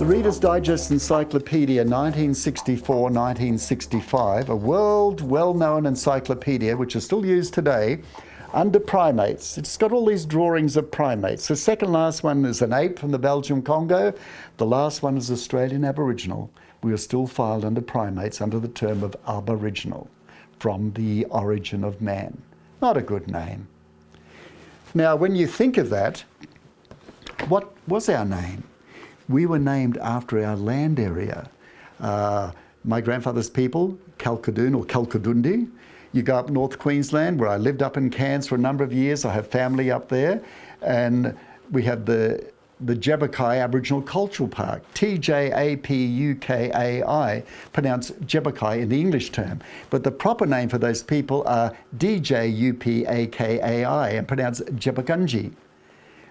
The Reader's Digest Encyclopedia 1964-1965, a world well-known encyclopedia which is still used today, under primates. It's got all these drawings of primates. The second last one is an ape from the Belgian Congo. The last one is Australian Aboriginal. We are still filed under primates under the term of Aboriginal, from the origin of man. Not a good name. Now, when you think of that, what was our name? We were named after our land area. My grandfather's people, Kalkadoon or Kalkadundi. You go up North Queensland, where I lived up in Cairns for a number of years. I have family up there. And we have the Jebbukai Aboriginal Cultural Park, TJAPUKAI, pronounced Jebbukai in the English term. But the proper name for those people are DJUPAKAI and pronounced Jebbugunji.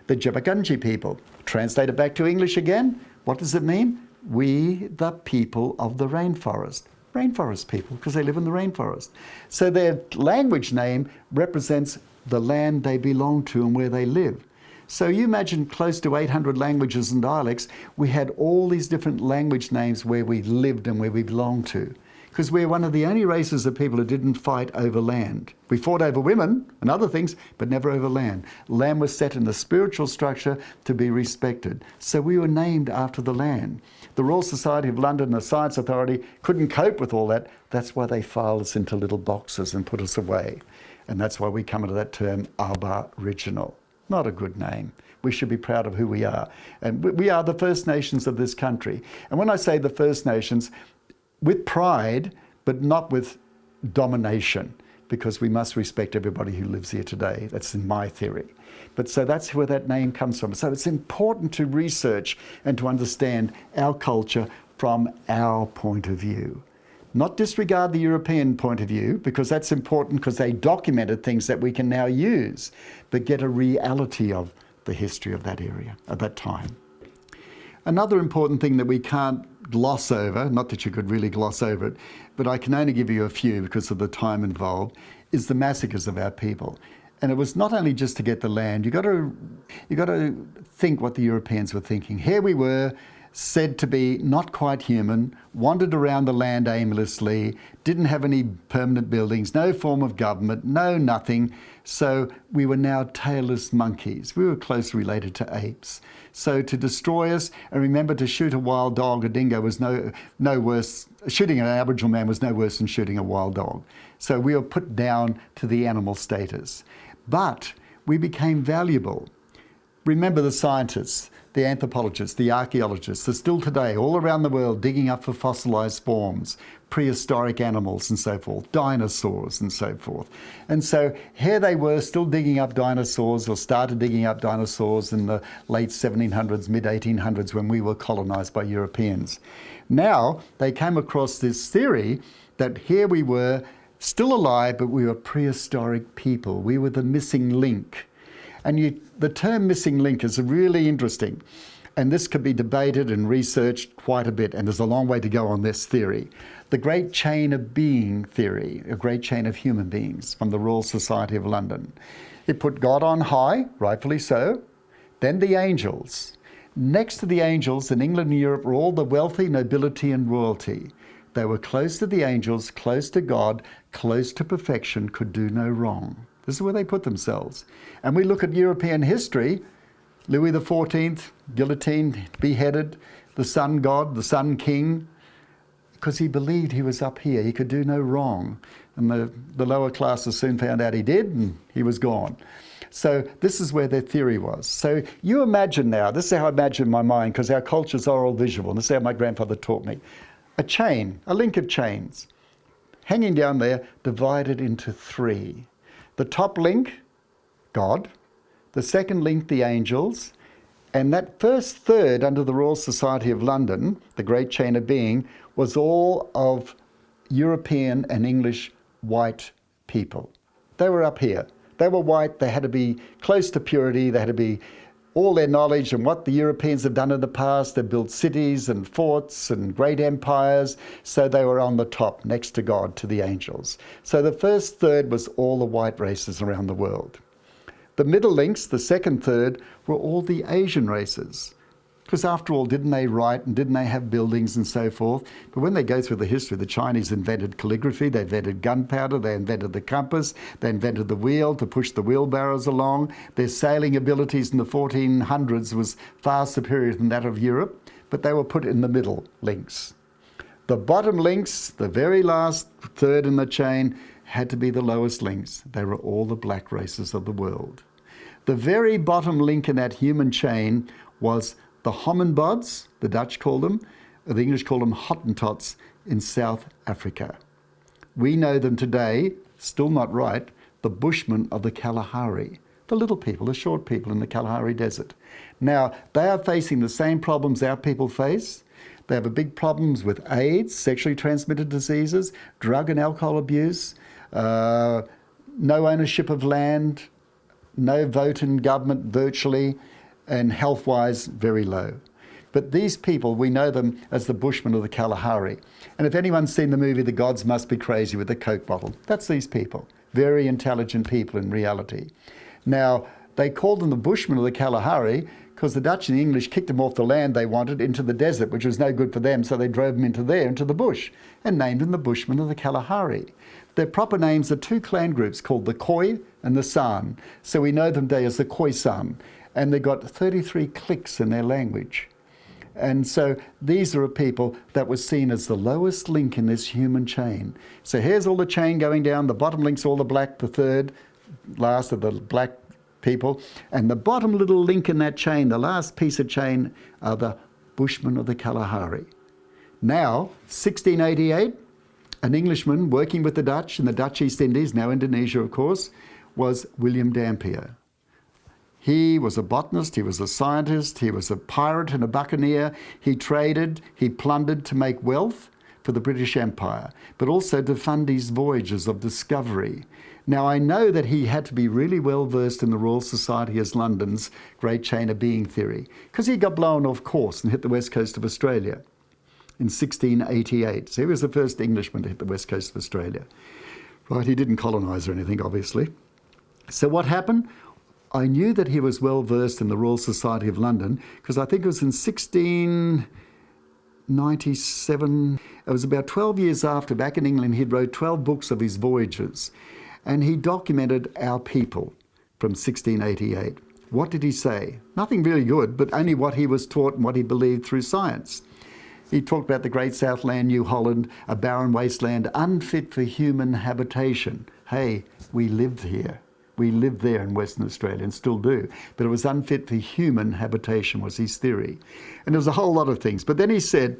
The Jebbugunji people. Translated back to English again, what does it mean? We, the people of the rainforest. Rainforest people, because they live in the rainforest. So their language name represents the land they belong to and where they live. So you imagine close to 800 languages and dialects. We had all these different language names where we lived and where we belonged to. Because we're one of the only races of people who didn't fight over land. We fought over women and other things, but never over land. Land was set in the spiritual structure to be respected. So we were named after the land. The Royal Society of London and the Science Authority couldn't cope with all that. That's why they filed us into little boxes and put us away. And that's why we come into that term, Aboriginal. Not a good name. We should be proud of who we are. And we are the First Nations of this country. And when I say the First Nations, with pride, but not with domination, because we must respect everybody who lives here today. That's in my theory. But so that's where that name comes from. So it's important to research and to understand our culture from our point of view. Not disregard the European point of view, because that's important because they documented things that we can now use, but get a reality of the history of that area at that time. Another important thing that we can't gloss over, not that you could really gloss over it, but I can only give you a few because of the time involved, is the massacres of our people. And it was not only just to get the land. You got to think what the Europeans were thinking. Here we were, said to be not quite human, wandered around the land aimlessly, didn't have any permanent buildings, no form of government, no nothing. So we were now tailless monkeys. We were closely related to apes. So to destroy us, and remember, to shoot a wild dog, a dingo, was no worse. Shooting an Aboriginal man was no worse than shooting a wild dog. So we were put down to the animal status. But we became valuable. Remember the scientists, the anthropologists, the archaeologists, are still today all around the world digging up for fossilized forms, prehistoric animals and so forth, dinosaurs and so forth. And so here they were still digging up dinosaurs, or started digging up dinosaurs in the late 1700s, mid 1800s, when we were colonized by Europeans. Now they came across this theory that here we were still alive, but we were prehistoric people. We were the missing link. And the term missing link is really interesting. And this could be debated and researched quite a bit, and there's a long way to go on this theory. The Great Chain of Being theory, a great chain of human beings from the Royal Society of London. It put God on high, rightfully so, then the angels. Next to the angels in England and Europe were all the wealthy, nobility and royalty. They were close to the angels, close to God, close to perfection, could do no wrong. This is where they put themselves. And we look at European history, Louis XIV, guillotined, beheaded, the sun god, the sun king, because he believed he was up here. He could do no wrong. And the lower classes soon found out he did, and he was gone. So this is where their theory was. So you imagine now, this is how I imagine in my mind, because our cultures are all visual, and this is how my grandfather taught me. A chain, a link of chains, hanging down there, divided into three. The top link, God. The second link, the angels. And that first third under the Royal Society of London, the Great Chain of Being, was all of European and English white people. They were up here. They were white. They had to be close to purity. They had to be all their knowledge and what the Europeans have done in the past. They built cities and forts and great empires. So they were on the top, next to God, to the angels. So the first third was all the white races around the world. The middle links, the second third, were all the Asian races, Because after all, didn't they write and didn't they have buildings and so forth? But when they go through the history, the Chinese invented calligraphy, they invented gunpowder, they invented the compass, they invented the wheel to push the wheelbarrows along. Their sailing abilities in the 1400s was far superior than that of Europe, but they were put in the middle links. The bottom links, the very last third in the chain, had to be the lowest links. They were all the black races of the world. The very bottom link in that human chain was the Hommenbods, the Dutch call them, or the English call them Hottentots in South Africa. We know them today, still not right, the Bushmen of the Kalahari, the little people, the short people in the Kalahari Desert. Now, they are facing the same problems our people face. They have big problems with AIDS, sexually transmitted diseases, drug and alcohol abuse, no ownership of land, no vote in government virtually, and health-wise very low. But these people, we know them as the Bushmen of the Kalahari. And if anyone's seen the movie The Gods Must Be Crazy with the Coke bottle, that's these people. Very intelligent people in reality. Now, they called them the Bushmen of the Kalahari because the Dutch and the English kicked them off the land they wanted into the desert, which was no good for them, so they drove them into the bush, and named them the Bushmen of the Kalahari. Their proper names are two clan groups called the Khoi and the San. So we know them today as the Khoisan. And they've got 33 cliques in their language. And so these are a people that was seen as the lowest link in this human chain. So here's all the chain going down. The bottom link's all the black, the third last of the black people. And the bottom little link in that chain, the last piece of chain, are the Bushmen of the Kalahari. Now, 1688, an Englishman working with the Dutch in the Dutch East Indies, now Indonesia of course, was William Dampier. He was a botanist, he was a scientist, he was a pirate and a buccaneer. He traded, he plundered to make wealth for the British Empire, but also to fund his voyages of discovery. Now, I know that he had to be really well versed in the Royal Society of London's Great Chain of Being theory, because he got blown off course and hit the west coast of Australia in 1688. So he was the first Englishman to hit the west coast of Australia. Right, he didn't colonise or anything, obviously. So what happened? I knew that he was well versed in the Royal Society of London because I think it was in 1697. It was about 12 years after, back in England, he'd wrote 12 books of his voyages. And he documented our people from 1688. What did he say? Nothing really good, but only what he was taught and what he believed through science. He talked about the Great Southland, New Holland, a barren wasteland, unfit for human habitation. Hey, we lived here. We lived there in Western Australia and still do. But it was unfit for human habitation was his theory. And there was a whole lot of things. But then he said,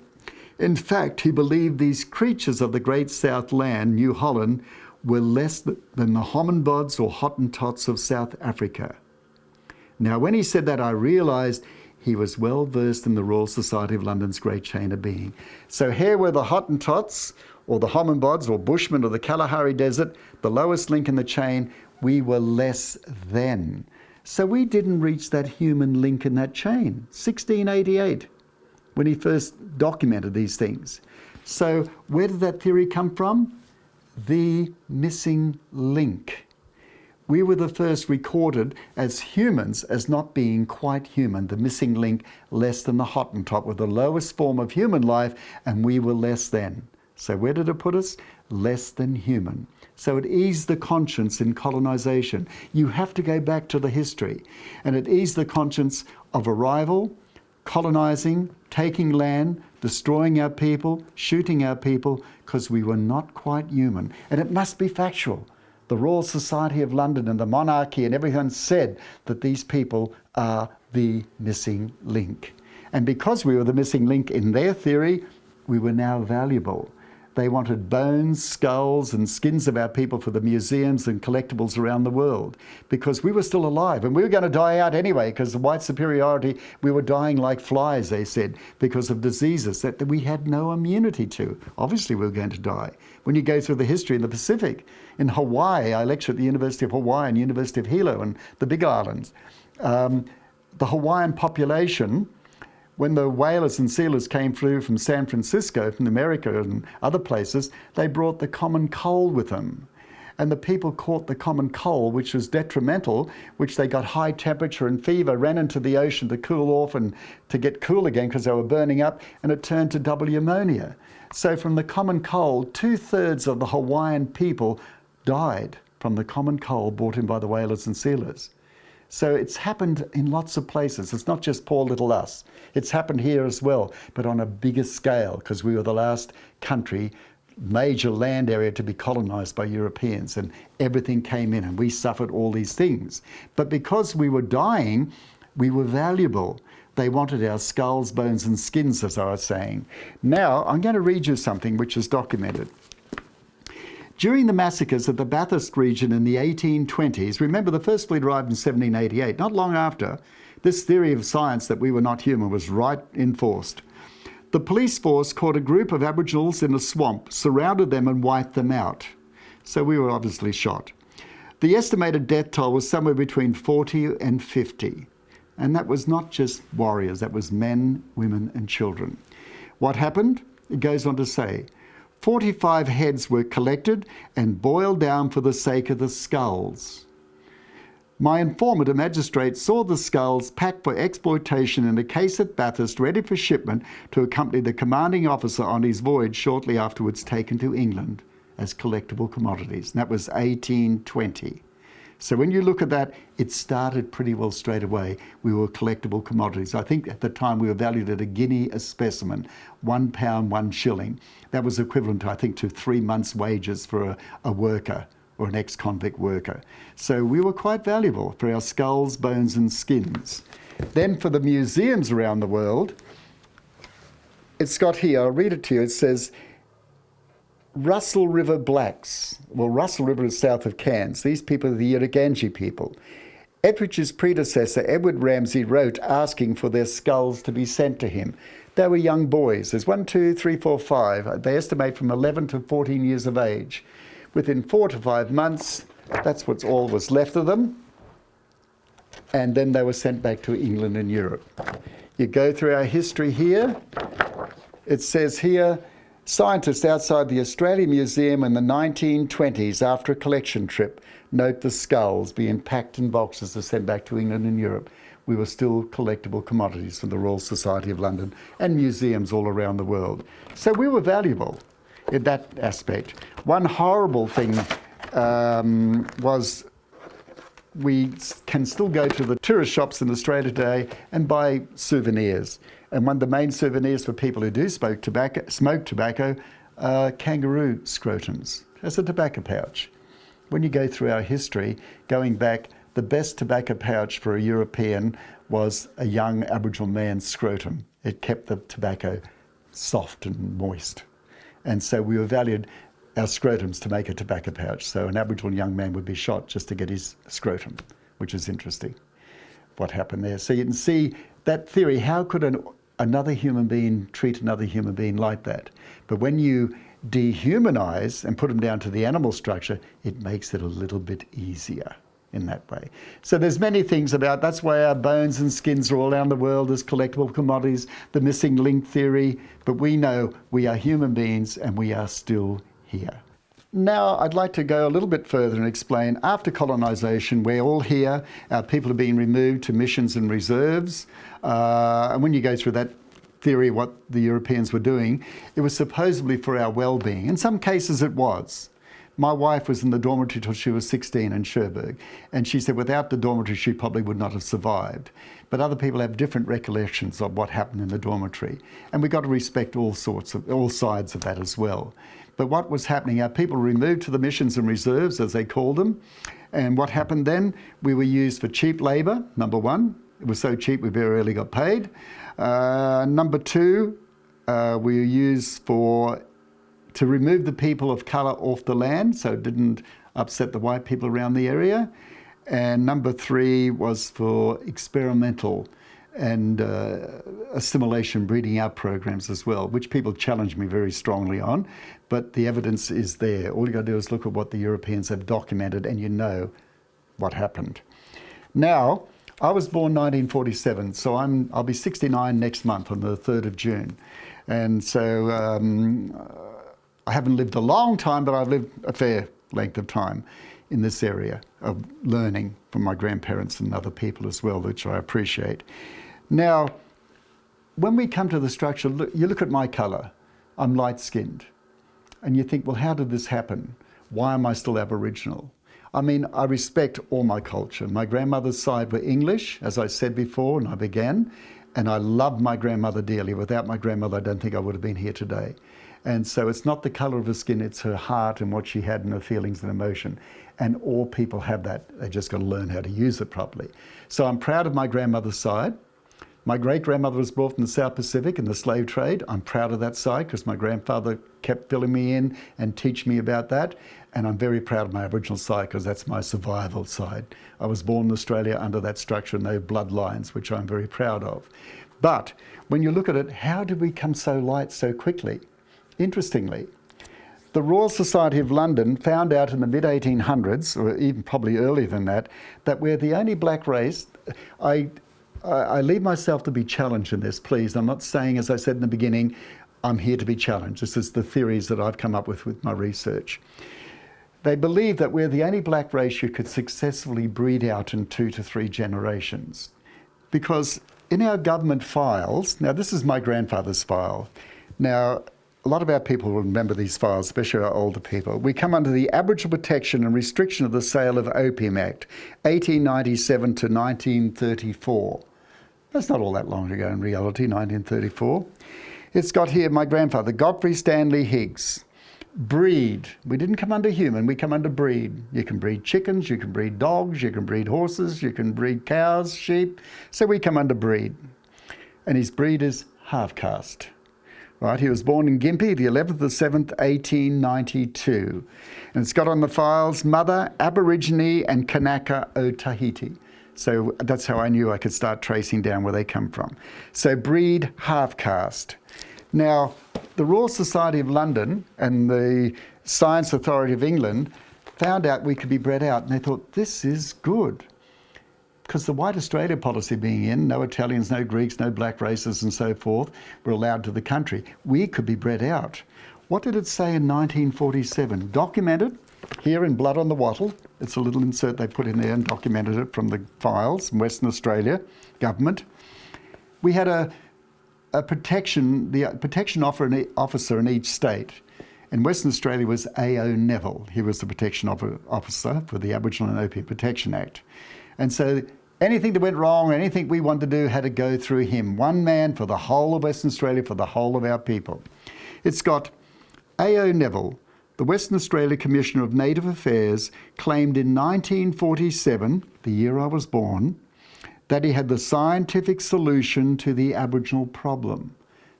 in fact, he believed these creatures of the Great Southland, New Holland, were less than the Hommenbods or Hottentots of South Africa. Now, when he said that, I realised he was well versed in the Royal Society of London's Great Chain of Being. So here were the Hottentots, or the Hommenbods, or Bushmen of the Kalahari Desert, the lowest link in the chain. We were less than. So we didn't reach that human link in that chain. 1688, when he first documented these things. So where did that theory come from? The missing link. We were the first recorded as humans as not being quite human, the missing link, less than the Hottentot, with the lowest form of human life, and we were less than. So where did it put us? Less than human. So it eased the conscience in colonisation. You have to go back to the history. And it eased the conscience of arrival, colonising, taking land, destroying our people, shooting our people, because we were not quite human. And it must be factual. The Royal Society of London and the monarchy and everyone said that these people are the missing link. And because we were the missing link in their theory, we were now valuable. They wanted bones, skulls, and skins of our people for the museums and collectibles around the world because we were still alive and we were going to die out anyway because of white superiority. We were dying like flies, they said, because of diseases that we had no immunity to. Obviously, we were going to die. When you go through the history in the Pacific, in Hawaii, I lectured at the University of Hawaii and University of Hilo and the Big Islands. The Hawaiian population, when the whalers and sealers came through from San Francisco, from America and other places, they brought the common cold with them. and the people caught the common cold, which was detrimental, which they got high temperature and fever, ran into the ocean to cool off and to get cool again because they were burning up, and it turned to double pneumonia. So from the common cold, 2/3 of the Hawaiian people died from the common cold brought in by the whalers and sealers. So it's happened in lots of places. It's not just poor little us. It's happened here as well, but on a bigger scale, because we were the last country, major land area to be colonised by Europeans, and everything came in and we suffered all these things. But because we were dying, we were valuable. They wanted our skulls, bones and skins, as I was saying. Now, I'm going to read you something which is documented. During the massacres of the Bathurst region in the 1820s, remember the first fleet arrived in 1788, not long after, this theory of science that we were not human was right enforced. The police force caught a group of Aboriginals in a swamp, surrounded them and wiped them out. So we were obviously shot. The estimated death toll was somewhere between 40 and 50. And that was not just warriors, that was men, women and children. What happened? It goes on to say, 45 heads were collected and boiled down for the sake of the skulls. My informant, a magistrate, saw the skulls packed for exploitation in a case at Bathurst, ready for shipment to accompany the commanding officer on his voyage, shortly afterwards taken to England as collectible commodities. And that was 1820. So when you look at that, it started pretty well straight away. We were collectible commodities. I think at the time we were valued at a guinea a specimen, £1, 1 shilling. That was equivalent, I think, to 3 months' wages for a worker or an ex-convict worker. So we were quite valuable for our skulls, bones and skins. Then for the museums around the world, it's got here, I'll read it to you, it says, Russell River Blacks. Well, Russell River is south of Cairns. These people are the Irukandji people. Etheridge's predecessor, Edward Ramsay, wrote asking for their skulls to be sent to him. They were young boys. There's 1, 2, 3, 4, 5. They estimate from 11 to 14 years of age. Within 4 to 5 months, that's what's all was left of them. And then they were sent back to England and Europe. You go through our history here. It says here, scientists outside the Australian Museum in the 1920s, after a collection trip, note the skulls being packed in boxes to send back to England and Europe. We were still collectible commodities from the Royal Society of London and museums all around the world. So we were valuable in that aspect. One horrible thing was we can still go to the tourist shops in Australia today and buy souvenirs. And one of the main souvenirs for people who do smoke tobacco, are kangaroo scrotums as a tobacco pouch. When you go through our history, going back, the best tobacco pouch for a European was a young Aboriginal man's scrotum. It kept the tobacco soft and moist. And so we were valued our scrotums to make a tobacco pouch. So an Aboriginal young man would be shot just to get his scrotum, which is interesting, what happened there. So you can see that theory, how could another human being treat another human being like that? But when you dehumanize and put them down to the animal structure, it makes it a little bit easier in that way. So there's many things about, that's why our bones and skins are all around the world as collectible commodities, the missing link theory, but we know we are human beings and we are still here. Now I'd like to go a little bit further and explain, after colonisation, we're all here, our people are being removed to missions and reserves, and when you go through that theory, what the Europeans were doing, it was supposedly for our well-being. In some cases it was. My wife was in the dormitory till she was 16 in Cherbourg, and she said without the dormitory she probably would not have survived. But other people have different recollections of what happened in the dormitory, and we've got to respect all sides of that as well. But what was happening, our people were removed to the missions and reserves, as they called them, and what happened then, we were used for cheap labour, number one. It was so cheap we very rarely got paid. Number two, we were used to remove the people of colour off the land so it didn't upset the white people around the area. And number three was for experimental and assimilation breeding out programs as well, which people challenged me very strongly on. But the evidence is there. All you got to do is look at what the Europeans have documented and you know what happened. Now, I was born 1947, so I'll be 69 next month on the 3rd of June. And so I haven't lived a long time, but I've lived a fair length of time in this area of learning from my grandparents and other people as well, which I appreciate. Now, when we come to the structure, you look at my colour. I'm light-skinned. And you think, well, how did this happen? Why am I still Aboriginal? I mean, I respect all my culture. My grandmother's side were English, as I said before, and I began, and I love my grandmother dearly. Without my grandmother, I don't think I would have been here today. And so it's not the colour of her skin, it's her heart and what she had and her feelings and emotion. And all people have that. They just got to learn how to use it properly. So I'm proud of my grandmother's side. My great-grandmother was brought from the South Pacific in the slave trade. I'm proud of that side because my grandfather kept filling me in and teach me about that. And I'm very proud of my Aboriginal side because that's my survival side. I was born in Australia under that structure and those bloodlines, which I'm very proud of. But when you look at it, how did we come so light so quickly? Interestingly, the Royal Society of London found out in the mid-1800s, or even probably earlier than that, that we're the only black race. I leave myself to be challenged in this, please. I'm not saying, as I said in the beginning, I'm here to be challenged. This is the theories that I've come up with my research. They believe that we're the only black race you could successfully breed out in 2 to 3 generations. Because in our government files, now this is my grandfather's file. Now, a lot of our people will remember these files, especially our older people. We come under the Aboriginal Protection and Restriction of the Sale of Opium Act, 1897 to 1934. That's not all that long ago in reality, 1934. It's got here my grandfather, Godfrey Stanley Higgs. Breed. We didn't come under human, we come under breed. You can breed chickens, you can breed dogs, you can breed horses, you can breed cows, sheep. So we come under breed. And his breed is half-caste. Right, he was born in Gympie, the 11th of the 7th, 1892. And it's got on the files, Mother, Aborigine and Kanaka o Tahiti. So that's how I knew I could start tracing down where they come from. So breed, half-caste. Now, the Royal Society of London and the Science Authority of England found out we could be bred out, and they thought, this is good. Because the White Australia policy being in, no Italians, no Greeks, no black races and so forth were allowed to the country. We could be bred out. What did it say in 1947? Documented here in Blood on the Wattle. It's a little insert they put in there and documented it from the files in Western Australia government. We had the protection officer in each state. In Western Australia was A.O. Neville. He was the protection officer for the Aboriginal and Opium Protection Act. And so anything that went wrong, anything we wanted to do had to go through him. One man for the whole of Western Australia, for the whole of our people. It's got A.O. Neville, the Western Australia Commissioner of Native Affairs, claimed in 1947, the year I was born, that he had the scientific solution to the Aboriginal problem.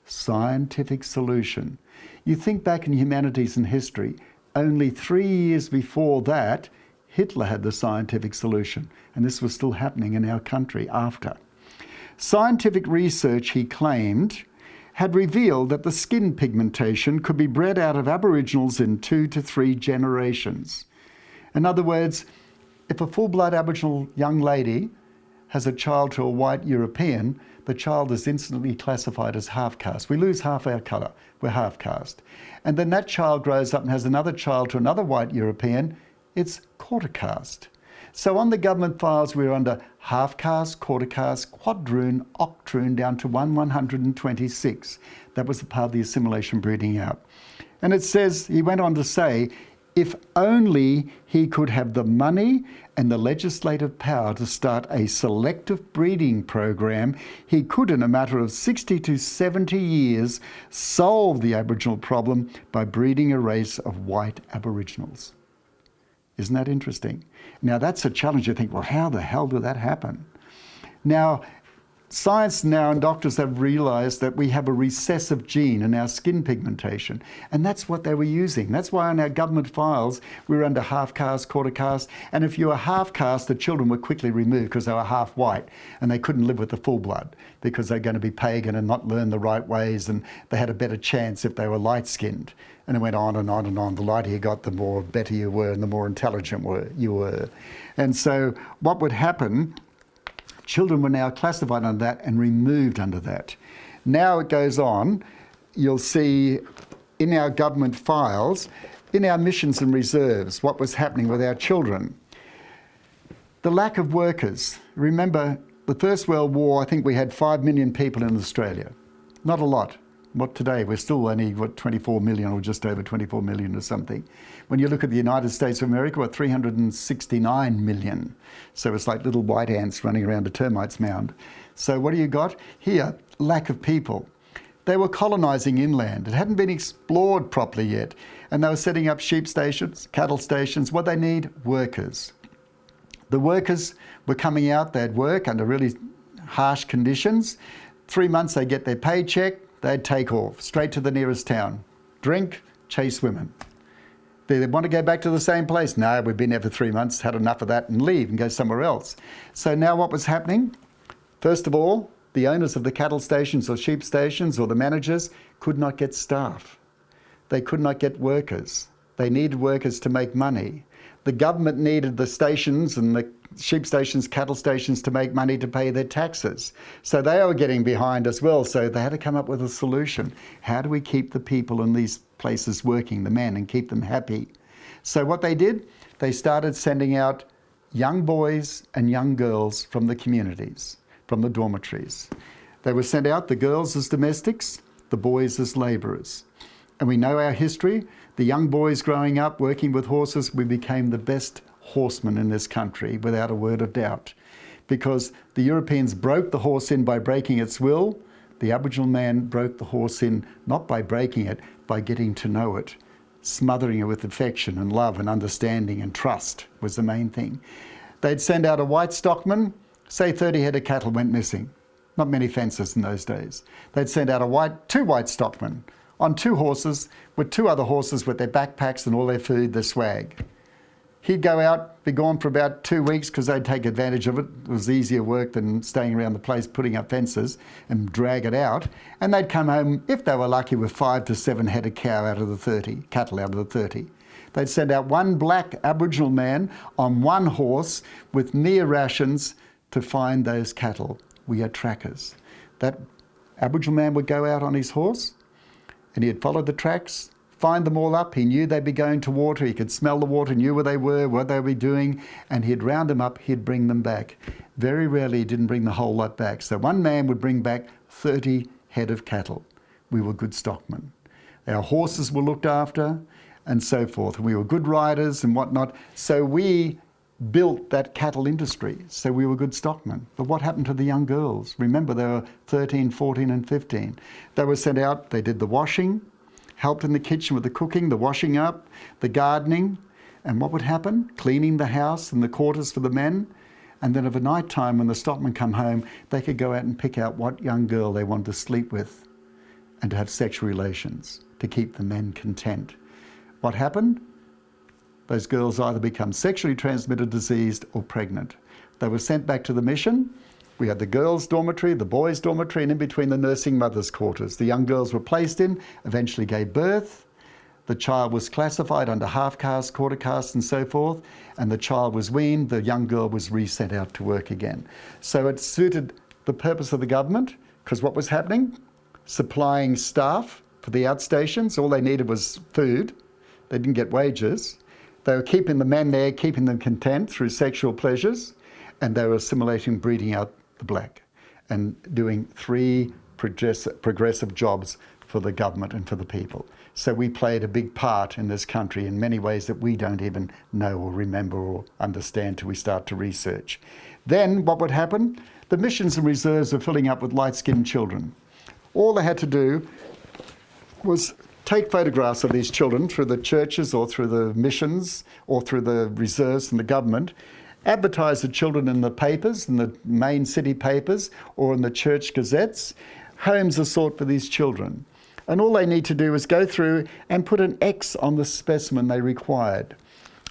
Scientific solution. You think back in humanities and history, only 3 years before that, Hitler had the scientific solution, and this was still happening in our country after. Scientific research, he claimed, had revealed that the skin pigmentation could be bred out of Aboriginals in 2 to 3 generations. In other words, if a full-blood Aboriginal young lady has a child to a white European, the child is instantly classified as half-caste. We lose half our colour, we're half-caste. And then that child grows up and has another child to another white European, it's quarter-caste. So on the government files, we're under half-caste, quarter-caste, quadroon, octroon, down to 126. That was the part of the assimilation breeding out. And it says, he went on to say, if only he could have the money and the legislative power to start a selective breeding program, he could, in a matter of 60 to 70 years, solve the Aboriginal problem by breeding a race of white Aboriginals. Isn't that interesting? Now, that's a challenge. You think, well, how the hell did that happen? Now, science now and doctors have realised that we have a recessive gene in our skin pigmentation, and that's what they were using. That's why on our government files, we were under half-caste, quarter-caste, and if you were half-caste, the children were quickly removed because they were half-white, and they couldn't live with the full blood because they're going to be pagan and not learn the right ways, and they had a better chance if they were light-skinned. And it went on and on and on. The lighter you got, the more better you were and the more intelligent you were. And so what would happen, children were now classified under that and removed under that. Now it goes on, you'll see in our government files, in our missions and reserves, what was happening with our children. The lack of workers. Remember, the First World War, I think we had 5 million people in Australia. Not a lot. What today? We're still only, 24 million or just over 24 million or something. When you look at the United States of America, we're 369 million. So it's like little white ants running around a termite's mound. So what do you got? Here, lack of people. They were colonising inland. It hadn't been explored properly yet. And they were setting up sheep stations, cattle stations. What they need? Workers. The workers were coming out, they'd work under really harsh conditions. 3 months they'd get their paycheck, they'd take off, straight to the nearest town. Drink, chase women. They want to go back to the same place. No, we've been there for 3 months, had enough of that, and leave and go somewhere else. So now what was happening? First of all, the owners of the cattle stations or sheep stations or the managers could not get staff. They could not get workers. They needed workers to make money. The government needed the stations and the sheep stations, cattle stations to make money to pay their taxes. So they were getting behind as well. So they had to come up with a solution. How do we keep the people in these places working, the men, and keep them happy? So what they did, they started sending out young boys and young girls from the communities, from the dormitories. They were sent out, the girls as domestics, the boys as labourers. And we know our history. The young boys growing up, working with horses, we became the best horsemen in this country, without a word of doubt. Because the Europeans broke the horse in by breaking its will. The Aboriginal man broke the horse in, not by breaking it, by getting to know it. Smothering it with affection and love and understanding and trust was the main thing. They'd send out a white stockman, say 30 head of cattle went missing. Not many fences in those days. They'd send out two white stockmen, on 2 horses, with 2 other horses with their backpacks and all their food, their swag. He'd go out, be gone for about 2 weeks because they'd take advantage of it. It was easier work than staying around the place putting up fences and drag it out. And they'd come home, if they were lucky, with 5 to 7 head of cattle out of the 30. They'd send out 1 black Aboriginal man on 1 horse with near rations to find those cattle. We are trackers. That Aboriginal man would go out on his horse, and he'd follow the tracks, find them all up. He knew they'd be going to water. He could smell the water, knew where they were, what they were doing, and he'd round them up, he'd bring them back. Very rarely he didn't bring the whole lot back. So 1 man would bring back 30 head of cattle. We were good stockmen. Our horses were looked after and so forth. We were good riders and whatnot. So we built that cattle industry. So we were good stockmen. But what happened to the young girls? Remember, they were 13, 14 and 15. They were sent out, they did the washing, helped in the kitchen with the cooking, the washing up, the gardening. And what would happen? Cleaning the house and the quarters for the men. And then of a night time when the stockmen come home, they could go out and pick out what young girl they wanted to sleep with and to have sexual relations to keep the men content. What happened? Those girls either become sexually transmitted diseased or pregnant. They were sent back to the mission. We had the girls' dormitory, the boys' dormitory, and in between the nursing mothers' quarters. The young girls were placed in, eventually gave birth. The child was classified under half caste, quarter caste, and so forth, and the child was weaned. The young girl was re-sent out to work again. So it suited the purpose of the government, because what was happening? Supplying staff for the outstations. All they needed was food. They didn't get wages. They were keeping the men there, keeping them content through sexual pleasures, and they were assimilating, breeding out the black, and doing 3 progressive jobs for the government and for the people. So we played a big part in this country in many ways that we don't even know or remember or understand till we start to research. Then what would happen? The missions and reserves were filling up with light-skinned children. All they had to do was take photographs of these children through the churches or through the missions or through the reserves and the government, advertise the children in the papers, in the main city papers or in the church gazettes. Homes are sought for these children. And all they need to do is go through and put an X on the specimen they required.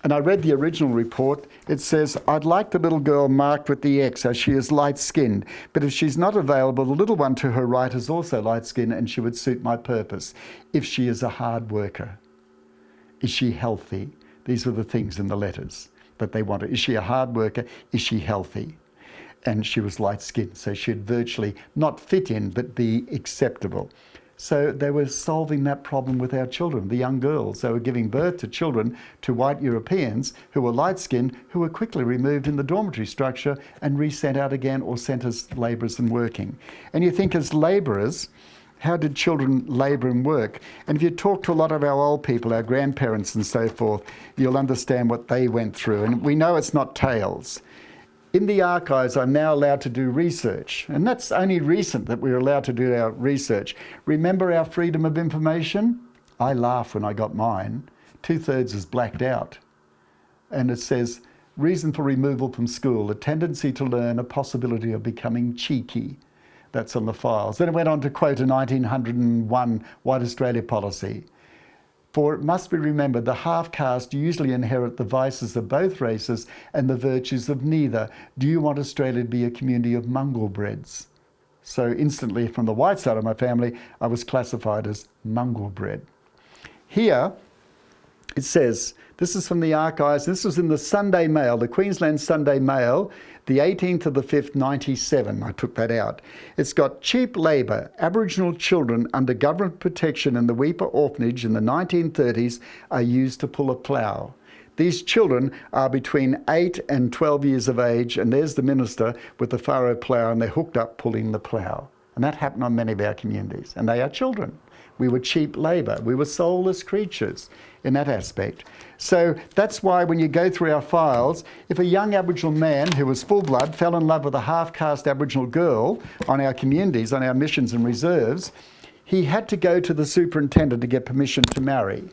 And I read the original report. It says, I'd like the little girl marked with the X as she is light-skinned, but if she's not available, the little one to her right is also light-skinned and she would suit my purpose. If she is a hard worker, is she healthy? These were the things in the letters that they wanted. Is she a hard worker? Is she healthy? And she was light-skinned, so she'd virtually not fit in, but be acceptable. So they were solving that problem with our children, the young girls. They were giving birth to children, to white Europeans who were light-skinned, who were quickly removed in the dormitory structure and resent out again or sent as labourers and working. And you think as labourers, how did children labour and work? And if you talk to a lot of our old people, our grandparents and so forth, you'll understand what they went through. And we know it's not tales. In the archives, I'm now allowed to do research, and that's only recent that we're allowed to do our research. Remember our freedom of information? I laughed when I got mine. 2/3 is blacked out. And it says, reason for removal from school, a tendency to learn, a possibility of becoming cheeky. That's on the files. Then it went on to quote a 1901 White Australia policy. For it must be remembered the half-caste usually inherit the vices of both races and the virtues of neither. Do you want Australia to be a community of mongrel-breds? So instantly from the white side of my family, I was classified as mongrel-bred. Here, it says, this is from the archives, this was in the Sunday Mail, the Queensland Sunday Mail, the 18th of the 5th, 97, I took that out. It's got cheap labour, Aboriginal children under government protection in the Weeper orphanage in the 1930s are used to pull a plough. These children are between 8 and 12 years of age, and there's the minister with the furrow plough, and they're hooked up pulling the plough. And that happened on many of our communities, and they are children. We were cheap labour. We were soulless creatures in that aspect. So that's why when you go through our files, if a young Aboriginal man who was full blood fell in love with a half-caste Aboriginal girl on our communities, on our missions and reserves, he had to go to the superintendent to get permission to marry.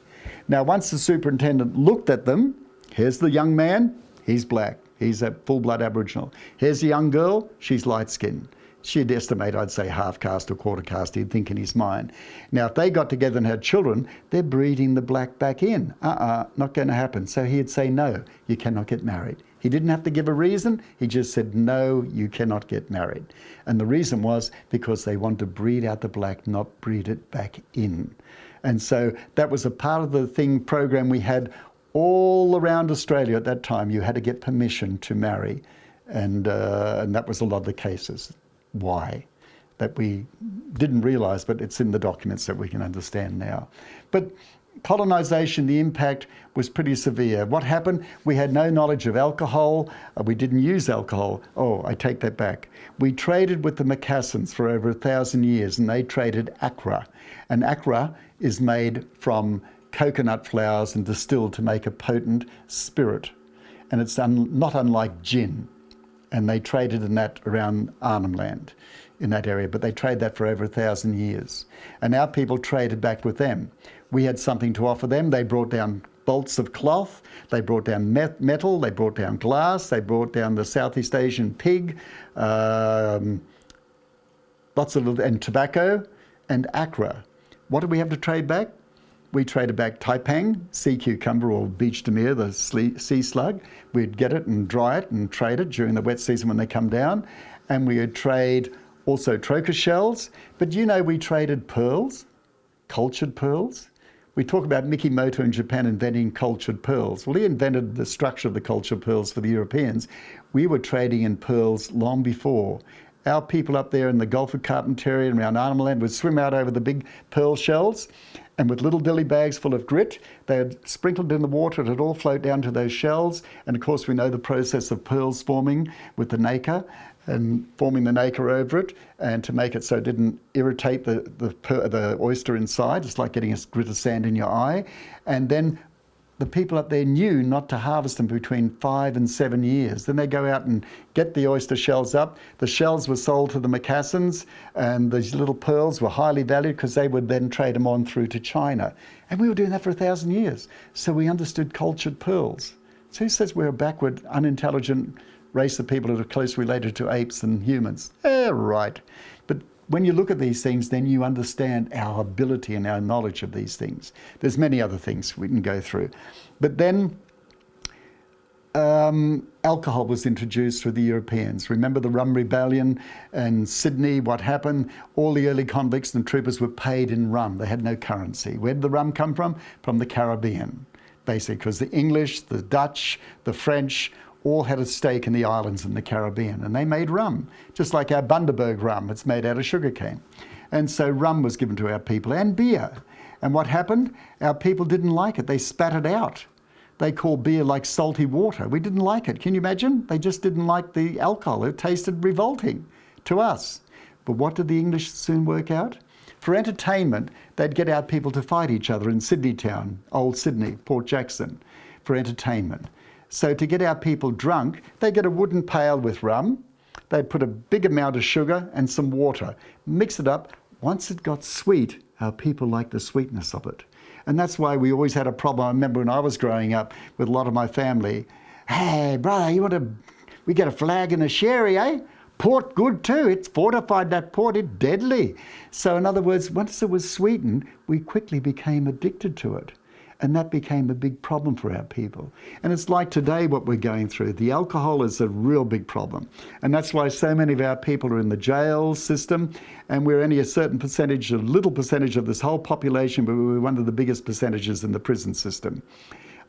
Now, once the superintendent looked at them, here's the young man, he's black. He's a full-blood Aboriginal. Here's the young girl, she's light-skinned. She'd estimate, I'd say, half-caste or quarter-caste, he'd think in his mind. Now, if they got together and had children, they're breeding the black back in. Not going to happen. So he'd say, no, you cannot get married. He didn't have to give a reason. He just said, no, you cannot get married. And the reason was because they want to breed out the black, not breed it back in. And so that was a part of the program we had all around Australia at that time. You had to get permission to marry. And that was a lot of the cases. Why? That we didn't realise, but it's in the documents that we can understand now. But colonisation, the impact was pretty severe. What happened? We had no knowledge of alcohol. We didn't use alcohol. Oh, I take that back. We traded with the Macassans for over 1,000 years, and they traded accra. And accra is made from coconut flowers and distilled to make a potent spirit. And it's not unlike gin. And they traded in that around Arnhem Land, in that area, but they traded that for over 1,000 years. And our people traded back with them. We had something to offer them. They brought down bolts of cloth, they brought down metal, they brought down glass, they brought down the Southeast Asian pig, and tobacco, and accra. What did we have to trade back? We traded back taipang, sea cucumber or beach demure, the sea slug. We'd get it and dry it and trade it during the wet season when they come down. And we would trade also trochus shells. But we traded pearls, cultured pearls. We talk about Mikimoto in Japan inventing cultured pearls. Well, he invented the structure of the cultured pearls for the Europeans. We were trading in pearls long before. Our people up there in the Gulf of Carpentaria and around Arnhem Land would swim out over the big pearl shells, and with little dilly bags full of grit, they had sprinkled in the water, it would all float down to those shells. And of course we know the process of pearls forming with the nacre and forming the nacre over it, and to make it so it didn't irritate the oyster inside. It's like getting a grit of sand in your eye. And then the people up there knew not to harvest them between 5 and 7 years. Then they go out and get the oyster shells up. The shells were sold to the Macassans, and these little pearls were highly valued because they would then trade them on through to China. And we were doing that for 1,000 years. So we understood cultured pearls. So who says we're a backward, unintelligent race of people that are closely related to apes and humans? Right. But when you look at these things, then you understand our ability and our knowledge of these things. There's many other things we can go through. But then alcohol was introduced through the Europeans. Remember the Rum Rebellion and Sydney, what happened? All the early convicts and troopers were paid in rum. They had no currency. Where did the rum come from? From the Caribbean, basically, because the English, the Dutch, the French, all had a stake in the islands in the Caribbean, and they made rum, just like our Bundaberg rum. It's made out of sugarcane. And so rum was given to our people and beer. And what happened? Our people didn't like it. They spat it out. They called beer like salty water. We didn't like it. Can you imagine? They just didn't like the alcohol. It tasted revolting to us. But what did the English soon work out? For entertainment, they'd get our people to fight each other in Sydney town, old Sydney, Port Jackson, for entertainment. So to get our people drunk, they'd get a wooden pail with rum. They'd put a big amount of sugar and some water, mix it up. Once it got sweet, our people liked the sweetness of it. And that's why we always had a problem. I remember when I was growing up with a lot of my family. Hey, brother, we get a flag and a sherry, eh? Port good too. It's fortified, that port. It's deadly. So in other words, once it was sweetened, we quickly became addicted to it. And that became a big problem for our people. And it's like today what we're going through. The alcohol is a real big problem. And that's why so many of our people are in the jail system. And we're only a certain percentage, a little percentage of this whole population, but we're one of the biggest percentages in the prison system.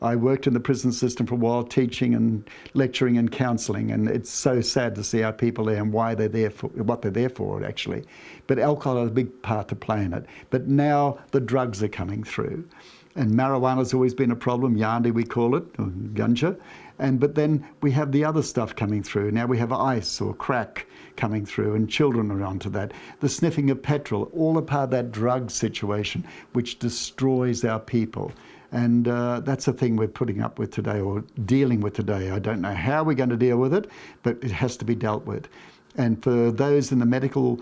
I worked in the prison system for a while, teaching and lecturing and counselling, and it's so sad to see our people there and why they're there for, what they're there for, actually. But alcohol has a big part to play in it. But now the drugs are coming through. And marijuana's always been a problem, yandi we call it, or ganja. But then we have the other stuff coming through. Now we have ice or crack coming through, and children are onto that. The sniffing of petrol, all a part of that drug situation, which destroys our people. And that's the thing we're putting up with today, or dealing with today. I don't know how we're going to deal with it, but it has to be dealt with. And for those in the medical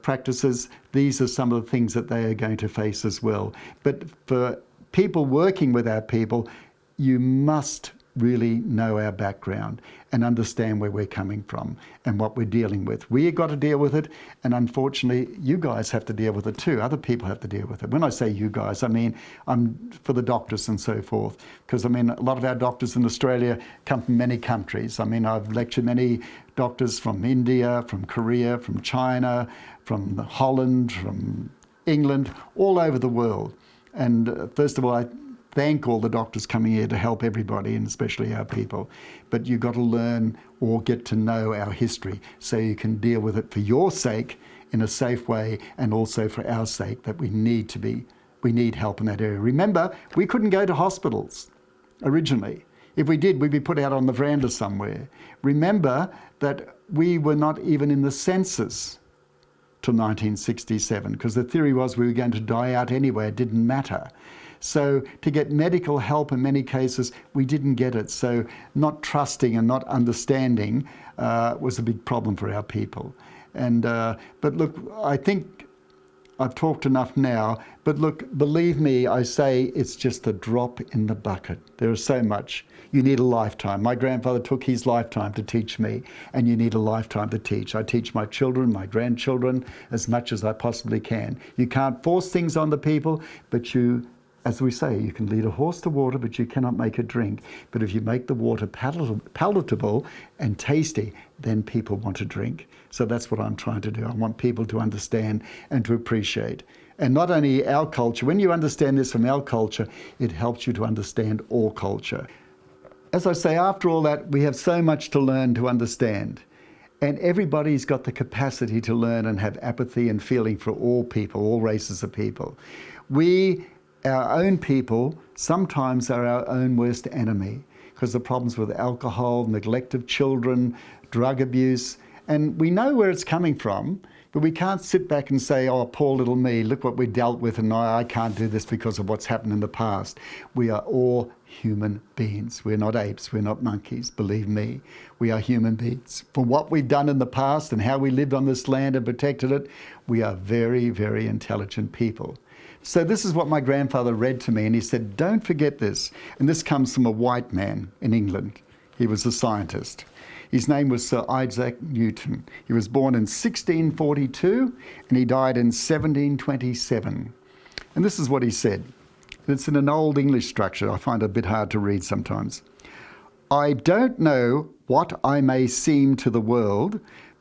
practices, these are some of the things that they are going to face as well. But for people working with our people, you must really know our background and understand where we're coming from and what we're dealing with. We've got to deal with it, and unfortunately, you guys have to deal with it too. Other people have to deal with it. When I say you guys, I mean I'm for the doctors and so forth, because I mean a lot of our doctors in Australia come from many countries. I mean I've lectured many doctors from India, from Korea, from China, from Holland, from England, all over the world. And first of all, I thank all the doctors coming here to help everybody, and especially our people. But you've got to learn or get to know our history so you can deal with it for your sake in a safe way, and also for our sake, that we need help in that area. Remember, we couldn't go to hospitals originally. If we did, we'd be put out on the veranda somewhere. Remember that we were not even in the census till 1967, because the theory was we were going to die out anyway, it didn't matter. So to get medical help in many cases, we didn't get it. So not trusting and not understanding was a big problem for our people. But look, I think I've talked enough now, but look, believe me, I say it's just a drop in the bucket. There is so much. You need a lifetime. My grandfather took his lifetime to teach me, and you need a lifetime to teach. I teach my children, my grandchildren, as much as I possibly can. You can't force things on the people, but you, as we say, you can lead a horse to water, but you cannot make it drink. But if you make the water palatable and tasty, then people want to drink. So that's what I'm trying to do. I want people to understand and to appreciate. And not only our culture, when you understand this from our culture, it helps you to understand all culture. As I say, after all that, we have so much to learn, to understand. And everybody's got the capacity to learn and have apathy and feeling for all people, all races of people. We, our own people, sometimes are our own worst enemy, because the problems with alcohol, neglect of children, drug abuse, and we know where it's coming from, but we can't sit back and say, oh, poor little me, look what we dealt with, and I can't do this because of what's happened in the past. We are all human beings. We're not apes, we're not monkeys, believe me. We are human beings. For what we've done in the past and how we lived on this land and protected it, we are very, very intelligent people. So this is what my grandfather read to me, and he said, don't forget this. And this comes from a white man in England. He was a scientist. His name was Sir Isaac Newton. He was born in 1642 and he died in 1727. And this is what he said. It's in an old English structure. I find it a bit hard to read sometimes. I don't know what I may seem to the world,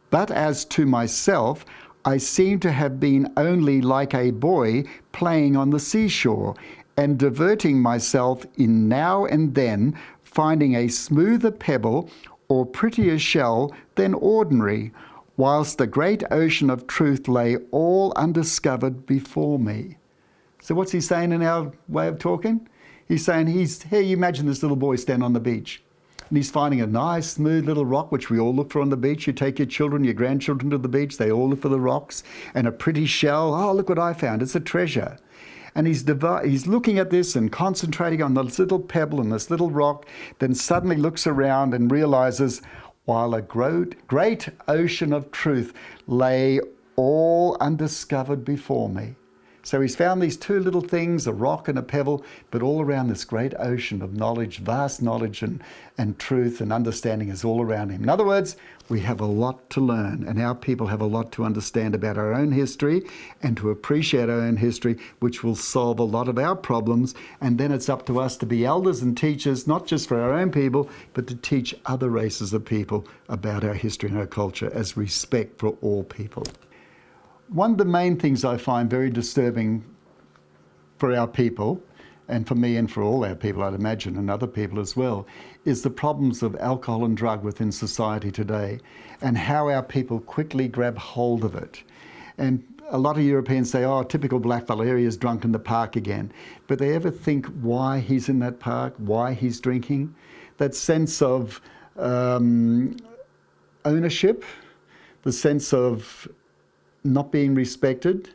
but as to myself, I seem to have been only like a boy playing on the seashore and diverting myself in now and then, finding a smoother pebble or prettier shell than ordinary, whilst the great ocean of truth lay all undiscovered before me. So what's he saying in our way of talking? He's saying, here you imagine this little boy standing on the beach. And he's finding a nice, smooth little rock, which we all look for on the beach. You take your children, your grandchildren to the beach, they all look for the rocks. And a pretty shell, oh, look what I found, it's a treasure. And he's looking at this and concentrating on this little pebble and this little rock, then suddenly looks around and realizes, while a great ocean of truth lay all undiscovered before me. So he's found these two little things, a rock and a pebble, but all around this great ocean of knowledge, vast knowledge and truth and understanding is all around him. In other words, we have a lot to learn, and our people have a lot to understand about our own history and to appreciate our own history, which will solve a lot of our problems. And then it's up to us to be elders and teachers, not just for our own people, but to teach other races of people about our history and our culture as respect for all people. One of the main things I find very disturbing for our people, and for me and for all our people, I'd imagine, and other people as well, is the problems of alcohol and drug within society today, and how our people quickly grab hold of it. And a lot of Europeans say, oh, typical black fella, here he is drunk in the park again. But they ever think why he's in that park, why he's drinking? That sense of ownership, the sense of not being respected,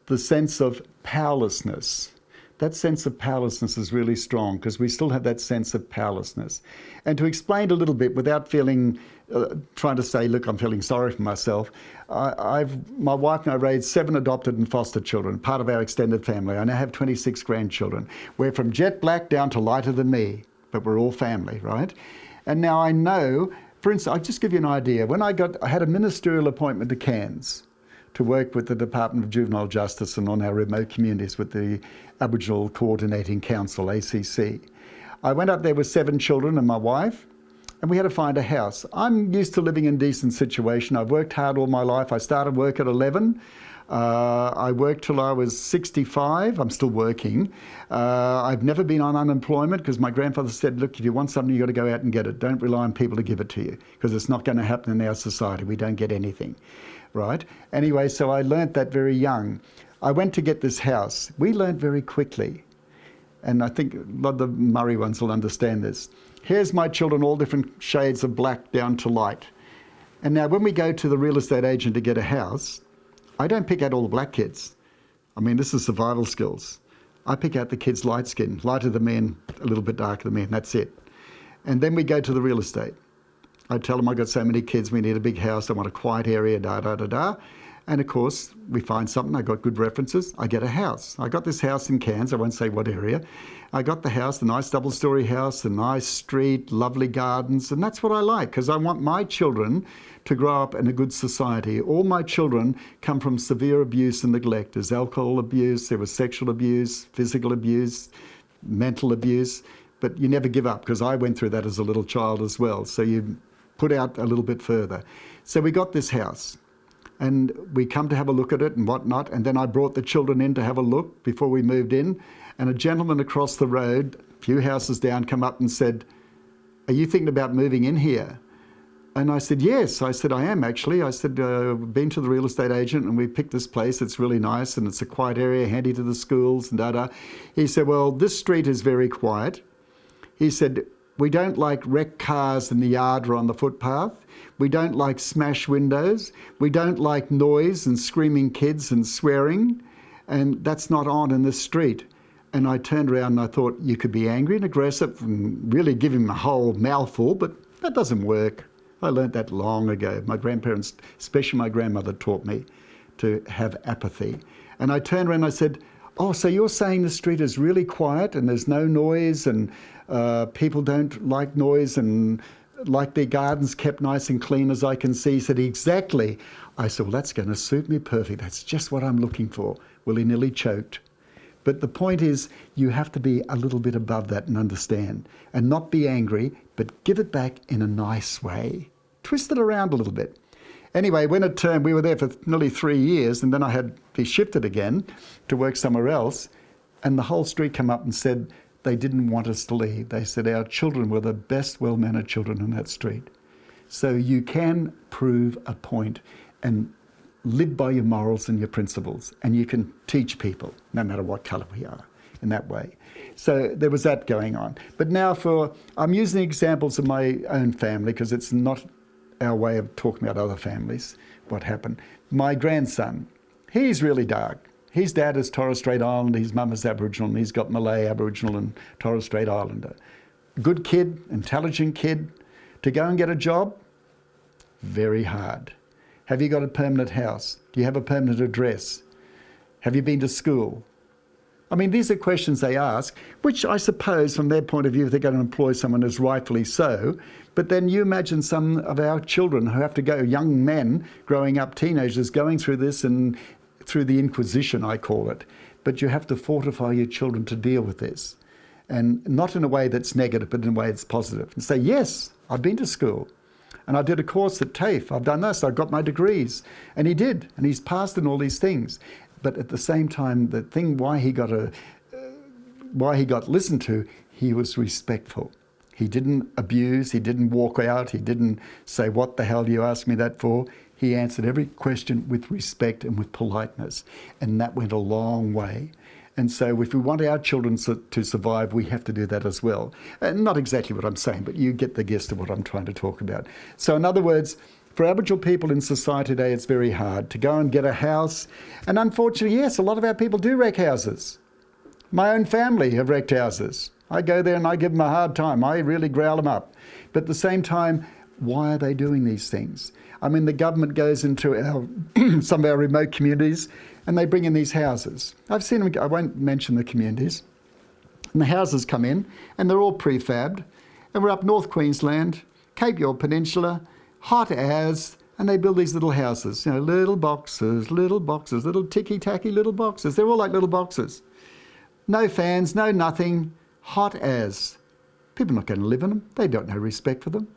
the sense of powerlessness. That sense of powerlessness is really strong because we still have that sense of powerlessness. And to explain a little bit without feeling, trying to say, look, I'm feeling sorry for myself, my wife and I raised 7 adopted and foster children, part of our extended family. I now have 26 grandchildren. We're from jet black down to lighter than me, but we're all family, right? And now I know, for instance, I'll just give you an idea. When I had a ministerial appointment to Cairns, to work with the Department of Juvenile Justice and on our remote communities with the Aboriginal Coordinating Council, ACC. I went up there with 7 children and my wife, and we had to find a house. I'm used to living in a decent situation. I've worked hard all my life. I started work at 11. I worked till I was 65. I'm still working. I've never been on unemployment because my grandfather said, look, if you want something, you've got to go out and get it. Don't rely on people to give it to you because it's not going to happen in our society. We don't get anything. Right? Anyway, so I learnt that very young. I went to get this house. We learnt very quickly, and I think a lot of the Murray ones will understand this. Here's my children, all different shades of black down to light. And now when we go to the real estate agent to get a house, I don't pick out all the black kids. I mean, this is survival skills. I pick out the kids light skin, lighter than me and a little bit darker than me, and that's it. And then we go to the real estate. I tell them, I've got so many kids, we need a big house, I want a quiet area, da-da-da-da. And of course, we find something, I got good references, I get a house. I got this house in Cairns, I won't say what area. I got the house, the nice double-storey house, the nice street, lovely gardens, and that's what I like, because I want my children to grow up in a good society. All my children come from severe abuse and neglect. There's alcohol abuse, there was sexual abuse, physical abuse, mental abuse, but you never give up, because I went through that as a little child as well. So you put out a little bit further. So we got this house and we come to have a look at it and whatnot. And then I brought the children in to have a look before we moved in. And a gentleman across the road, a few houses down, come up and said, are you thinking about moving in here? And I said, yes. I said, I am actually. I said, we've been to the real estate agent and we picked this place. It's really nice and it's a quiet area, handy to the schools and da-da. He said, well, this street is very quiet. He said, we don't like wrecked cars in the yard or on the footpath. We don't like smashed windows. We don't like noise and screaming kids and swearing. And that's not on in this street. And I turned around and I thought, you could be angry and aggressive and really give him a whole mouthful, but that doesn't work. I learnt that long ago. My grandparents, especially my grandmother, taught me to have apathy. And I turned around and I said, oh, so you're saying the street is really quiet and there's no noise and people don't like noise and like their gardens kept nice and clean as I can see? He said, exactly. I said, well, that's going to suit me perfect. That's just what I'm looking for. Well, he nearly choked. But the point is, you have to be a little bit above that and understand and not be angry, but give it back in a nice way. Twist it around a little bit. Anyway, when it turned, we were there for nearly 3 years, and then I had to be shifted again to work somewhere else, and the whole street came up and said they didn't want us to leave. They said our children were the best well-mannered children in that street. So you can prove a point and live by your morals and your principles, and you can teach people, no matter what colour we are, in that way. So there was that going on. But now I'm using examples of my own family because it's not our way of talking about other families, what happened. My grandson, he's really dark. His dad is Torres Strait Islander, his mum is Aboriginal, and he's got Malay, Aboriginal and Torres Strait Islander. Good kid, intelligent kid. To go and get a job, very hard. Have you got a permanent house? Do you have a permanent address? Have you been to school? I mean, these are questions they ask, which I suppose from their point of view, if they're going to employ someone, is rightfully so. But then you imagine some of our children who have to go, young men growing up, teenagers, going through this and through the Inquisition, I call it. But you have to fortify your children to deal with this. And not in a way that's negative, but in a way that's positive. And say, yes, I've been to school. And I did a course at TAFE. I've done this. I've got my degrees. And he did. And he's passed in all these things. But at the same time, the thing why he got listened to, he was respectful. He didn't abuse. He didn't walk out. He didn't say, what the hell do you ask me that for? He answered every question with respect and with politeness. And that went a long way. And so if we want our children to survive, we have to do that as well. Not exactly what I'm saying, but you get the gist of what I'm trying to talk about. So in other words, for Aboriginal people in society today, it's very hard to go and get a house. And unfortunately, yes, a lot of our people do wreck houses. My own family have wrecked houses. I go there and I give them a hard time. I really growl them up. But at the same time, why are they doing these things? I mean, the government goes into some of our remote communities and they bring in these houses. I've seen them, I won't mention the communities. And the houses come in and they're all prefabbed. And we're up North Queensland, Cape York Peninsula, hot as, and they build these little houses, little boxes, little ticky-tacky little boxes. They're all like little boxes. No fans, no nothing, hot as. People are not going to live in them. They don't have respect for them.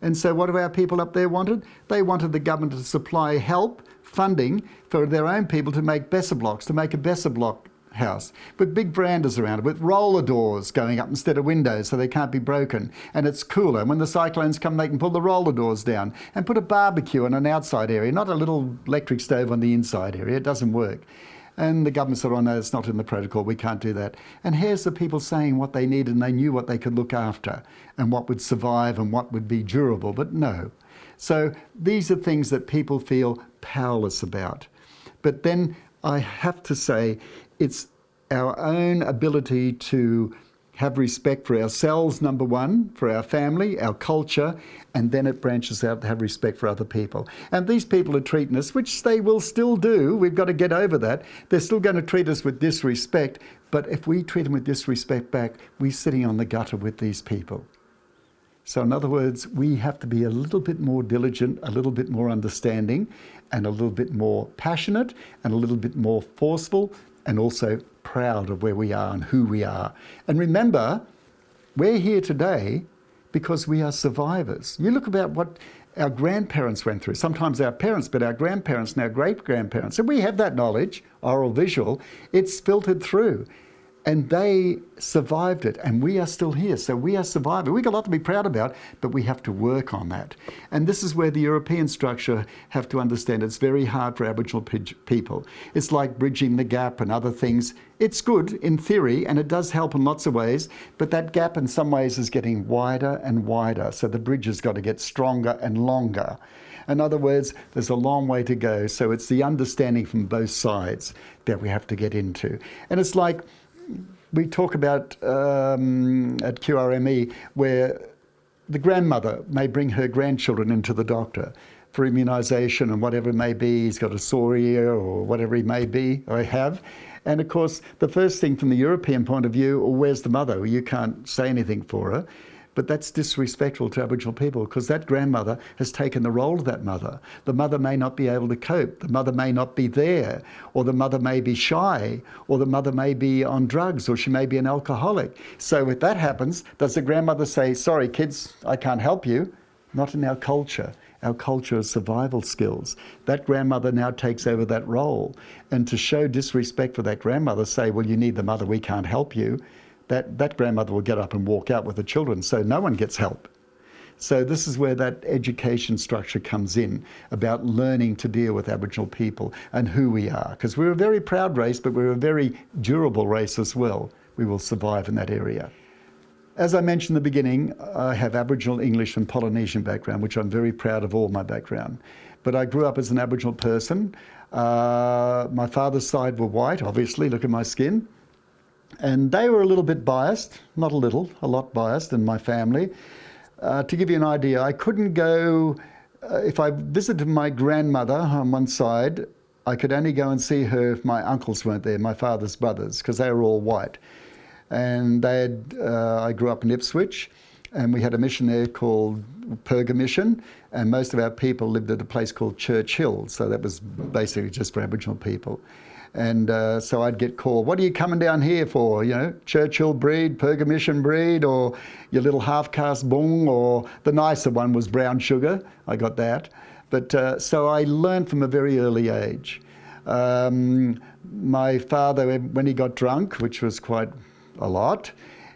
And so what have our people up there wanted? They wanted the government to supply help, funding for their own people to make Besser blocks, to make a Besser block house with big verandas around it, with roller doors going up instead of windows so they can't be broken. And it's cooler. And when the cyclones come, they can pull the roller doors down and put a barbecue in an outside area, not a little electric stove on the inside area. It doesn't work. And the government said, oh no, it's not in the protocol, we can't do that. And here's the people saying what they needed and they knew what they could look after and what would survive and what would be durable, but no. So these are things that people feel powerless about. But then I have to say, it's our own ability to have respect for ourselves, number one, for our family, our culture, and then it branches out to have respect for other people. And these people are treating us, which they will still do, we've got to get over that. They're still going to treat us with disrespect, but if we treat them with disrespect back, we're sitting on the gutter with these people. So in other words, we have to be a little bit more diligent, a little bit more understanding, and a little bit more passionate, and a little bit more forceful, and also proud of where we are and who we are. And remember, we're here today because we are survivors. You look about what our grandparents went through, sometimes our parents, but our grandparents and our great-grandparents. And we have that knowledge, oral, visual, it's filtered through. And they survived it, and we are still here. So we are survivors. We've got a lot to be proud about, but we have to work on that. And this is where the European structure have to understand it's very hard for Aboriginal people. It's like bridging the gap and other things. It's good in theory, and it does help in lots of ways, but that gap in some ways is getting wider and wider. So the bridge has got to get stronger and longer. In other words, there's a long way to go. So it's the understanding from both sides that we have to get into. And it's like, we talk about at QRME where the grandmother may bring her grandchildren into the doctor for immunisation and whatever it may be. He's got a sore ear or whatever he may be or have. And of course, the first thing from the European point of view, well, where's the mother? Well, you can't say anything for her. But that's disrespectful to Aboriginal people because that grandmother has taken the role of that mother. The mother may not be able to cope. The mother may not be there, or the mother may be shy, or the mother may be on drugs, or she may be an alcoholic. So if that happens, does the grandmother say, sorry kids, I can't help you? Not in our culture. Our culture is survival skills. That grandmother now takes over that role. And to show disrespect for that grandmother, say, well, you need the mother, we can't help you. That grandmother will get up and walk out with the children, so no one gets help. So this is where that education structure comes in, about learning to deal with Aboriginal people and who we are. Because we're a very proud race, but we're a very durable race as well. We will survive in that area. As I mentioned in the beginning, I have Aboriginal, English and Polynesian background, which I'm very proud of all my background. But I grew up as an Aboriginal person. My father's side were white, obviously, look at my skin. And they were a little bit biased, not a little, a lot biased in my family. To give you an idea, I couldn't go, if I visited my grandmother on one side, I could only go and see her if my uncles weren't there, my father's brothers, because they were all white. And I grew up in Ipswich, and we had a mission there called Perga Mission, and most of our people lived at a place called Church Hill, so that was basically just for Aboriginal people. And so I'd get called, what are you coming down here for? You know, Church Hill breed, Perga Mission breed, or your little half-caste bung, or the nicer one was brown sugar. I got that. But so I learned from a very early age. My father, when he got drunk, which was quite a lot,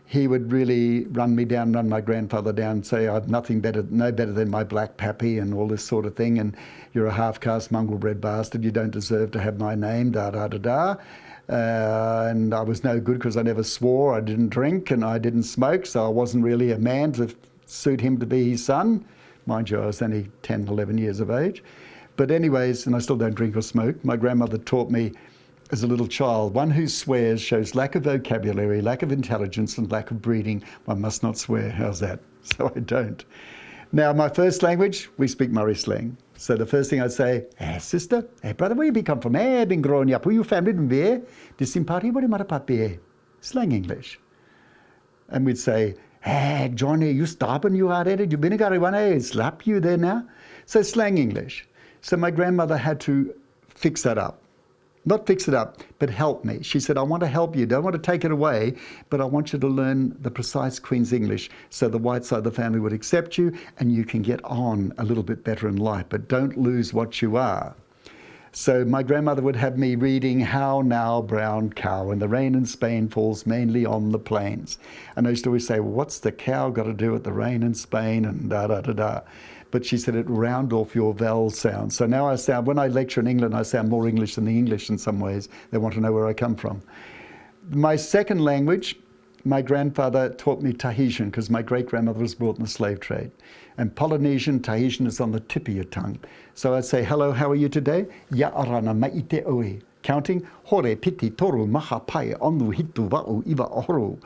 he would really run my grandfather down and say, I've no better than my black pappy and all this sort of thing, and you're a half-caste mongrel-bred bastard, you don't deserve to have my name, da-da-da-da. And I was no good because I never swore, I didn't drink, and I didn't smoke, so I wasn't really a man to suit him to be his son. Mind you, I was only 10, 11 years of age. But anyways, and I still don't drink or smoke, my grandmother taught me as a little child, one who swears shows lack of vocabulary, lack of intelligence, and lack of breeding. One must not swear. How's that? So I don't. Now, my first language, we speak Murray slang. So the first thing I'd say, hey, sister, hey, brother, where you come from? Hey, been growing up. Who you family in there? Disimpati, what am Slang English. And we'd say, hey, Johnny, you stopping you hard at it? You been a guy one, hey, slap you there now? So slang English. So my grandmother had to fix that up. Not fix it up, but help me. She said, I want to help you. Don't want to take it away, but I want you to learn the precise Queen's English so the white side of the family would accept you and you can get on a little bit better in life, but don't lose what you are. So my grandmother would have me reading How Now Brown Cow, and the rain in Spain falls mainly on the plains. And I used to always say, well, what's the cow got to do with the rain in Spain and da-da-da-da. But she said it round off your vowel sound. So now I sound, when I lecture in England, I sound more English than the English in some ways. They want to know where I come from. My second language, my grandfather taught me Tahitian because my great-grandmother was brought in the slave trade. And Polynesian, Tahitian is on the tip of your tongue. So I'd say, hello, how are you today? Ya arana maite oe. Counting, hore piti toru maha pai onu hitu wa'u iwa ohoro.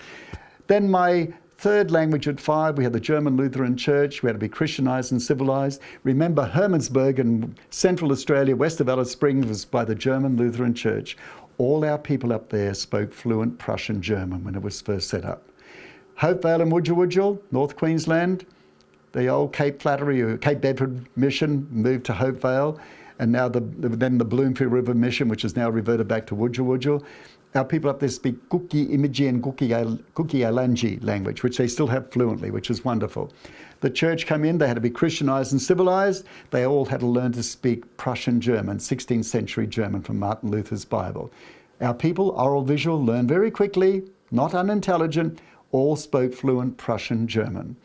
Then my third language at 5, we had the German Lutheran Church. We had to be Christianized and civilized. Remember, Hermannsburg in Central Australia, west of Alice Springs, was by the German Lutheran Church. All our people up there spoke fluent Prussian German when it was first set up. Hopevale and Wujal, North Queensland, the old Cape Flattery or Cape Bedford Mission moved to Hopevale, and now then the Bloomfield River Mission, which has now reverted back to Wujal. Our people up there speak Kuki Imiji and Kuki Alangi language, which they still have fluently, which is wonderful. The church came in, they had to be Christianized and civilized. They all had to learn to speak Prussian German, 16th century German from Martin Luther's Bible. Our people, oral visual, learned very quickly, not unintelligent, all spoke fluent Prussian German.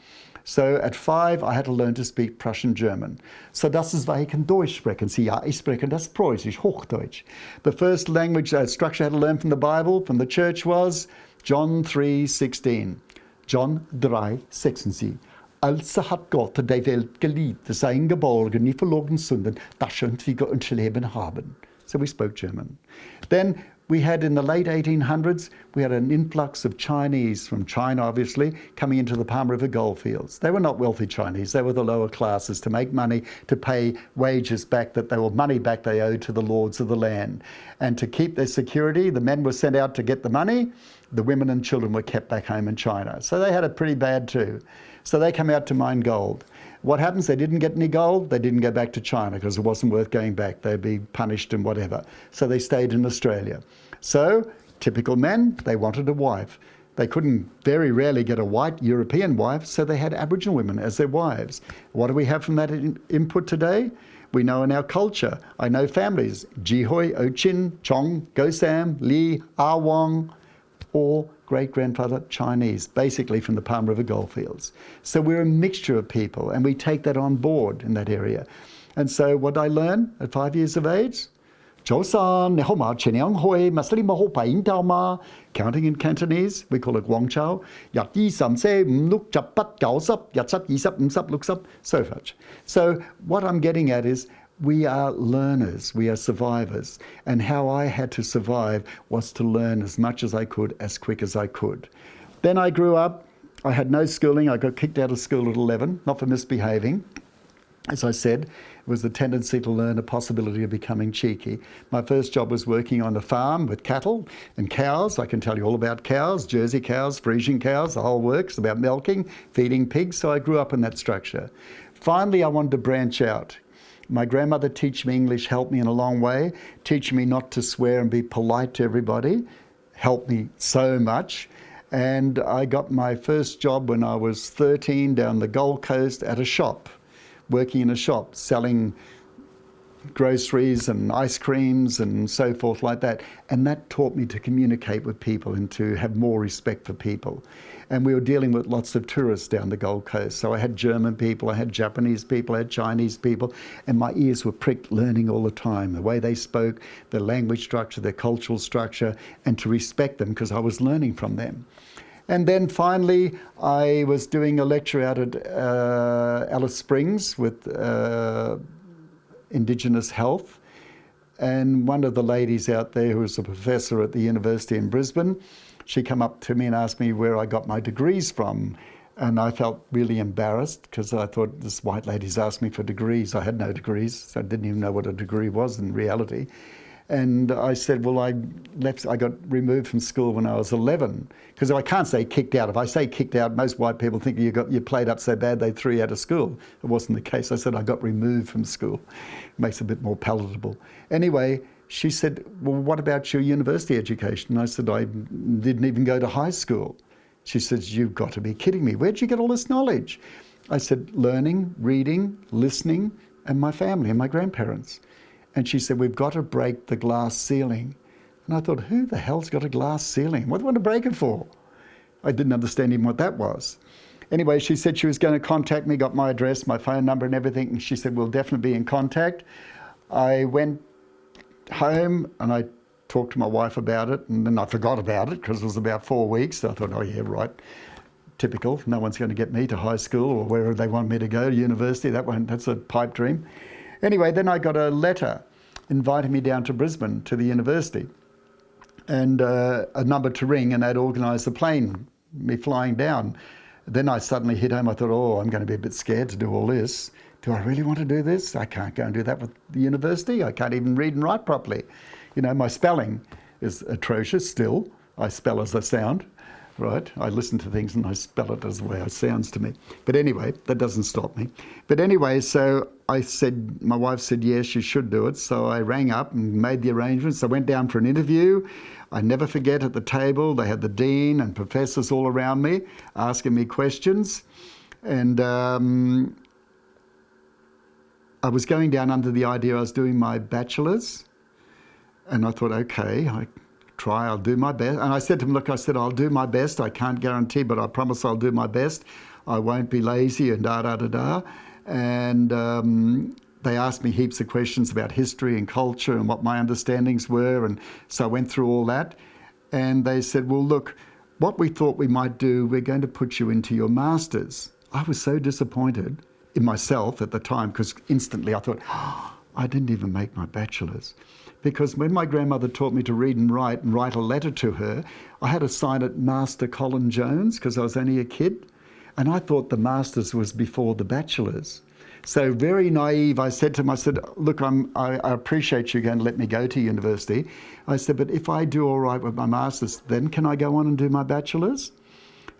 So at 5, I had to learn to speak Prussian German. So das ist, weil ich kann Deutsch sprechen. Sie, ja, ich spreche das Preußisch, Hochdeutsch. The first language structure I had to learn from the Bible, from the church, was John 3:16. John 3:16. Also hat Gott die Welt geliebt, sein Geborgen, nie verloren Sünden, das wir uns Leben haben. So we spoke German. Then we had, in the late 1800s, we had an influx of Chinese from China, obviously, coming into the Palm River goldfields. They were not wealthy Chinese. They were the lower classes to make money, to pay wages back money back they owed to the lords of the land. And to keep their security, the men were sent out to get the money. The women and children were kept back home in China. So they had it pretty bad too. So they come out to mine gold. What happens? They didn't get any gold. They didn't go back to China because it wasn't worth going back. They'd be punished and whatever. So they stayed in Australia. So typical men, they wanted a wife. They couldn't very rarely get a white European wife, so they had Aboriginal women as their wives. What do we have from that input today? We know in our culture, I know families, Jihoi, Ochin, Chong, Gosam, Lee, Awang, all great-grandfather, Chinese, basically from the Palm River Goldfields. So we're a mixture of people, and we take that on board in that area. And so what did I learn at 5 years of age? 早晨，你好嘛？前兩會咪使你冇好擺到嘛 Counting in Cantonese, we call it Guangzhou. 1, 2, 3, 4, 5, 6, 7, 8, 9, 10, 11, 12, 13, 14, 15, 16, 17, so what I'm getting at is we are learners, we are survivors. And how I had to survive was to learn as much as I could, as quick as I could. Then I grew up. I had no schooling. I got kicked out of school at 11, not for misbehaving. As I said, it was the tendency to learn, a possibility of becoming cheeky. My first job was working on a farm with cattle and cows. I can tell you all about cows, Jersey cows, Frisian cows, the whole works, about milking, feeding pigs. So I grew up in that structure. Finally, I wanted to branch out. My grandmother teaching me English helped me in a long way, teaching me not to swear and be polite to everybody, helped me so much. And I got my first job when I was 13 down the Gold Coast at a shop, working in a shop, selling groceries and ice creams and so forth like that. And that taught me to communicate with people and to have more respect for people. And we were dealing with lots of tourists down the Gold Coast. So I had German people, I had Japanese people, I had Chinese people, and my ears were pricked learning all the time, the way they spoke, their language structure, their cultural structure, and to respect them because I was learning from them. And then finally, I was doing a lecture out at Alice Springs with Indigenous health. And one of the ladies out there who was a professor at the university in Brisbane, she came up to me and asked me where I got my degrees from. And I felt really embarrassed because I thought this white lady's asked me for degrees. I had no degrees, so I didn't even know what a degree was in reality. And I said, well, I got removed from school when I was 11, because I can't say kicked out. If I say kicked out, most white people think you played up so bad they threw you out of school. It wasn't the case. I said I got removed from school. It makes it a bit more palatable. Anyway, she said, well, what about your university education? And I said, I didn't even go to high school. She says, you've got to be kidding me. Where'd you get all this knowledge? I said, learning, reading, listening, and my family and my grandparents. And she said, we've got to break the glass ceiling. And I thought, who the hell's got a glass ceiling? What do I want to break it for? I didn't understand even what that was. Anyway, she said she was going to contact me, got my address, my phone number and everything. And she said, we'll definitely be in contact. I went home and I talked to my wife about it. And then I forgot about it because it was about 4 weeks. So I thought, oh yeah, right. Typical. No one's going to get me to high school or wherever they want me to go, university. That's a pipe dream. Anyway, then I got a letter inviting me down to Brisbane to the university and a number to ring, and they'd organised the plane, me flying down. Then I suddenly hit home. I thought, oh, I'm going to be a bit scared to do all this. Do I really want to do this? I can't go and do that with the university. I can't even read and write properly. You know, my spelling is atrocious still. I spell as I sound. Right? I listen to things and I spell it as the way it sounds to me. But anyway, that doesn't stop me. But anyway, so I said, my wife said, yes, you should do it. So I rang up and made the arrangements. I went down for an interview. I never forget, at the table, they had the dean and professors all around me asking me questions. And I was going down under the idea I was doing my bachelor's. And I thought, okay, I'll do my best. And I said to him, look, I'll do my best. I can't guarantee, but I promise I'll do my best. I won't be lazy and da-da-da-da. And they asked me heaps of questions about history and culture and what my understandings were. And so I went through all that. And they said, well, look, what we thought we might do, we're going to put you into your master's. I was so disappointed in myself at the time because instantly I thought, oh, I didn't even make my bachelor's. Because when my grandmother taught me to read and write a letter to her, I had to sign it Master Colin Jones because I was only a kid. And I thought the master's was before the bachelor's. So very naive, I said to him, I said, look, I appreciate you going to let me go to university. I said, but if I do all right with my master's, then can I go on and do my bachelor's?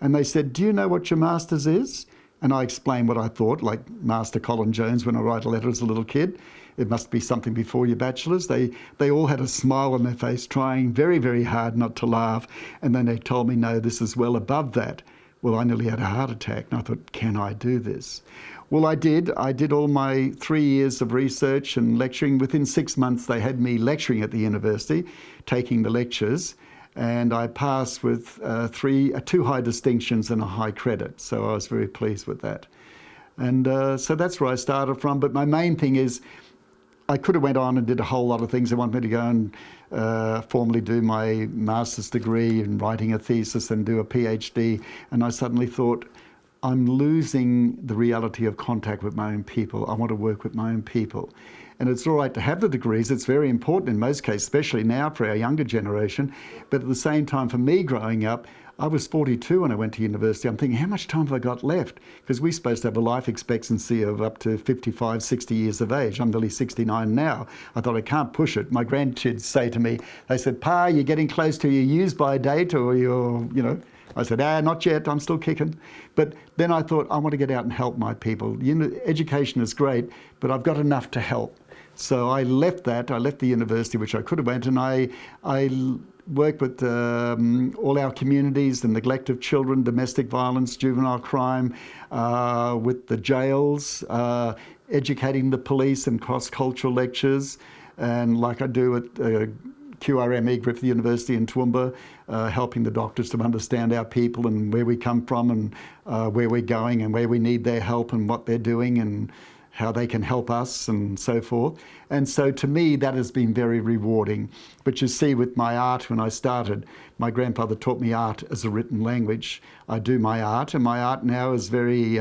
And they said, do you know what your master's is? And I explained what I thought, like Master Colin Jones when I write a letter as a little kid. It must be something before your bachelor's. They all had a smile on their face, trying very, very hard not to laugh. And then they told me, no, this is well above that. Well, I nearly had a heart attack. And I thought, can I do this? Well, I did. I did all my 3 years of research and lecturing. Within 6 months, they had me lecturing at the university, taking the lectures. and I passed with two high distinctions and a high credit. So I was very pleased with that. And so that's where I started from. But my main thing is, I could have went on and did a whole lot of things. They wanted me to go and formally do my master's degree in writing a thesis and do a PhD. And I suddenly thought, I'm losing the reality of contact with my own people. I want to work with my own people. And it's all right to have the degrees. It's very important in most cases, especially now for our younger generation. But at the same time, for me growing up, I was 42 when I went to university. I'm thinking, how much time have I got left? Because we're supposed to have a life expectancy of up to 55, 60 years of age. I'm nearly 69 now. I thought, I can't push it. My grandkids say to me, they said, Pa, you're getting close to your use-by date, or you're, you know. I said, not yet, I'm still kicking. But then I thought, I want to get out and help my people. Education is great, but I've got enough to help. So I left that. I left the university, which I could have went, and I worked with all our communities, the neglect of children, domestic violence, juvenile crime, with the jails, educating the police and cross-cultural lectures, and like I do at QRME, Griffith University in Toowoomba, helping the doctors to understand our people and where we come from and where we're going and where we need their help and what they're doing and how they can help us and so forth. And so to me, that has been very rewarding. But you see, with my art, when I started, my grandfather taught me art as a written language. I do my art, and my art now is very,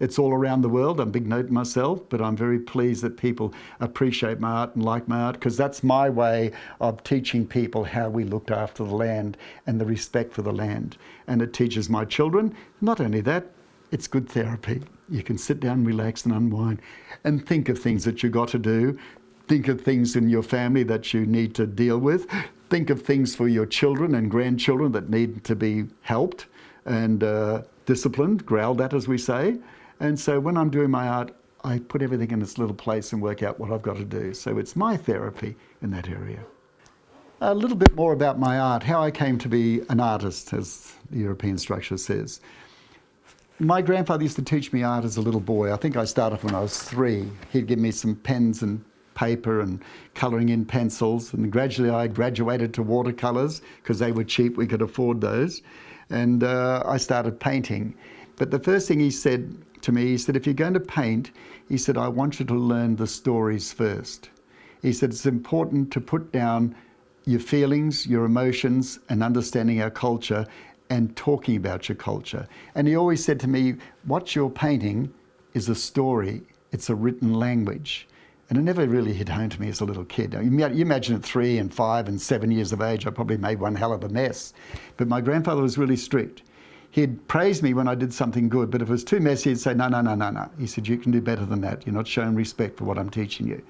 it's all around the world. I'm a big note myself, but I'm very pleased that people appreciate my art and like my art, because that's my way of teaching people how we looked after the land and the respect for the land. And it teaches my children. Not only that, it's good therapy. You can sit down, relax and unwind and think of things that you got to do. Think of things in your family that you need to deal with. Think of things for your children and grandchildren that need to be helped and disciplined, growled at, as we say. And so when I'm doing my art, I put everything in its little place and work out what I've got to do. So it's my therapy in that area. A little bit more about my art, how I came to be an artist, as the European structure says. My grandfather used to teach me art as a little boy. I think I started when I was 3. He'd give me some pens and paper and colouring in pencils, and gradually I graduated to watercolours because they were cheap, we could afford those, and I started painting. But the first thing he said to me, he said, if you're going to paint, he said, I want you to learn the stories first. He said, it's important to put down your feelings, your emotions, and understanding our culture and talking about your culture. And he always said to me, what you're painting is a story, it's a written language. And it never really hit home to me as a little kid. You imagine at 3 and 5 and 7 years of age, I probably made one hell of a mess. But my grandfather was really strict. He'd praise me when I did something good, but if it was too messy, he'd say, no, no, no, no, no. He said, you can do better than that. You're not showing respect for what I'm teaching you.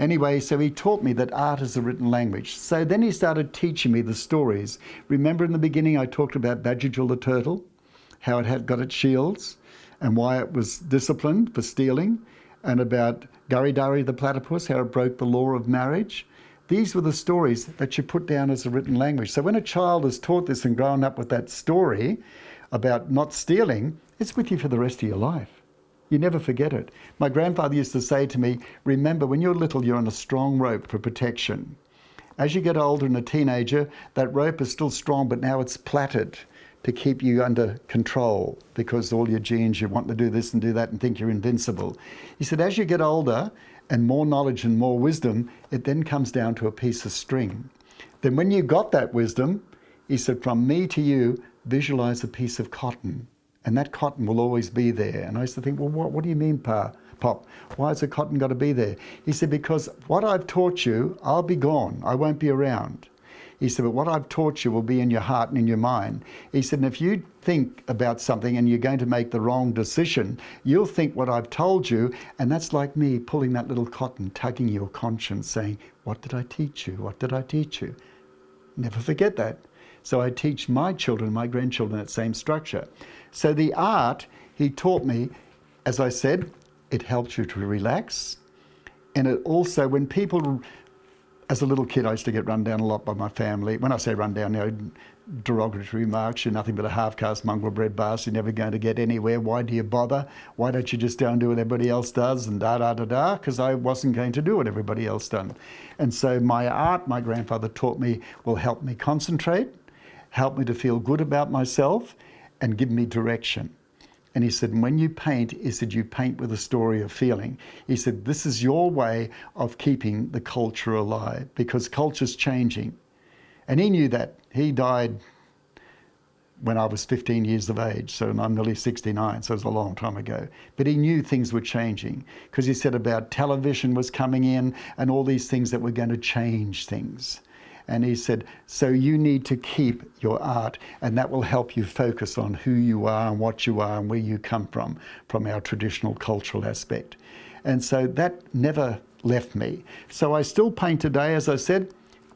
Anyway, so he taught me that art is a written language. So then he started teaching me the stories. Remember in the beginning I talked about Badgerjul the turtle, how it had got its shields and why it was disciplined for stealing, and about Garidari the platypus, how it broke the law of marriage. These were the stories that you put down as a written language. So when a child is taught this and grown up with that story about not stealing, it's with you for the rest of your life. You never forget it. My grandfather used to say to me, remember, when you're little, you're on a strong rope for protection. As you get older and a teenager, that rope is still strong, but now it's plaited to keep you under control because all your genes, you want to do this and do that and think you're invincible. He said, as you get older and more knowledge and more wisdom, it then comes down to a piece of string. Then when you got that wisdom, he said, from me to you, visualize a piece of cotton. And that cotton will always be there. And I used to think, well, what do you mean, Pop? Why has the cotton got to be there? He said, because what I've taught you, I'll be gone. I won't be around. He said, but what I've taught you will be in your heart and in your mind. He said, and if you think about something and you're going to make the wrong decision, you'll think what I've told you, and that's like me pulling that little cotton, tugging your conscience, saying, what did I teach you? What did I teach you? Never forget that. So I teach my children, my grandchildren, that same structure. So the art, he taught me, as I said, it helps you to relax. And it also, when people as a little kid, I used to get run down a lot by my family. When I say run down, derogatory remarks, you're nothing but a half-caste mongrel bred bastard, you're never going to get anywhere, why do you bother? Why don't you just go and do what everybody else does, and da-da-da-da, because I wasn't going to do what everybody else done. And so my art, my grandfather taught me, will help me concentrate, help me to feel good about myself, and give me direction. And he said, when you paint, he said, you paint with a story of feeling. He said, this is your way of keeping the culture alive, because culture's changing. And he knew that. He died when I was 15 years of age, so I'm nearly 69, so it was a long time ago. But he knew things were changing, because he said about television was coming in and all these things that were going to change things. And he said, so you need to keep your art, and that will help you focus on who you are and what you are and where you come from our traditional cultural aspect. And so that never left me. So I still paint today, as I said.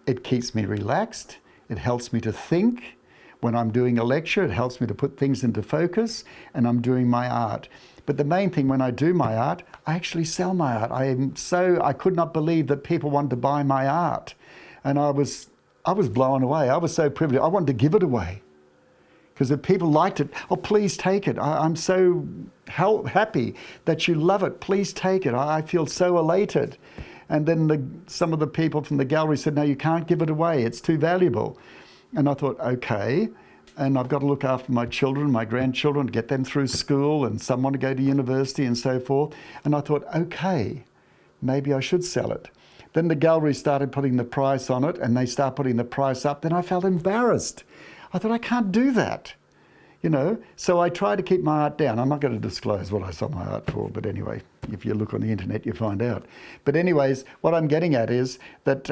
It keeps me relaxed. It helps me to think. When I'm doing a lecture, it helps me to put things into focus, and I'm doing my art. But the main thing, when I do my art, I actually sell my art. I could not believe that people wanted to buy my art. And I was blown away. I was so privileged. I wanted to give it away. Because if people liked it, oh, please take it. I'm so happy that you love it. Please take it. I feel so elated. And then some of the people from the gallery said, no, you can't give it away. It's too valuable. And I thought, okay. And I've got to look after my children, my grandchildren, get them through school, and some want to go to university and so forth. And I thought, okay, maybe I should sell it. Then the gallery started putting the price on it, and they start putting the price up. Then I felt embarrassed. I thought, I can't do that, you know. So I try to keep my art down. I'm not going to disclose what I sold my art for, but anyway, if you look on the internet, you find out. But anyways, what I'm getting at is that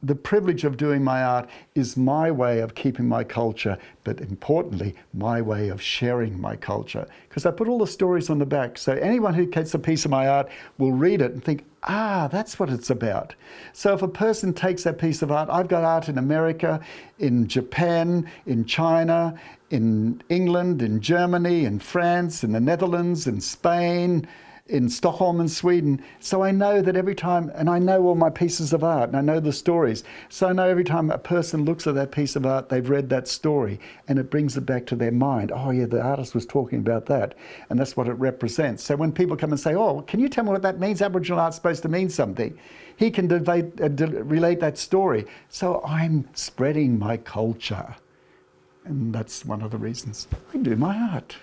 the privilege of doing my art is my way of keeping my culture, but importantly, my way of sharing my culture. Because I put all the stories on the back, so anyone who gets a piece of my art will read it and think, ah, that's what it's about. So if a person takes that piece of art, I've got art in America, in Japan, in China, in England, in Germany, in France, in the Netherlands, in Spain, in Stockholm and Sweden. So I know that every time, and I know all my pieces of art, and I know the stories. So I know every time a person looks at that piece of art, they've read that story, and it brings it back to their mind. Oh yeah, the artist was talking about that, and that's what it represents. So when people come and say, oh, can you tell me what that means? Aboriginal art's supposed to mean something. He can relate that story. So I'm spreading my culture. And that's one of the reasons I do my art.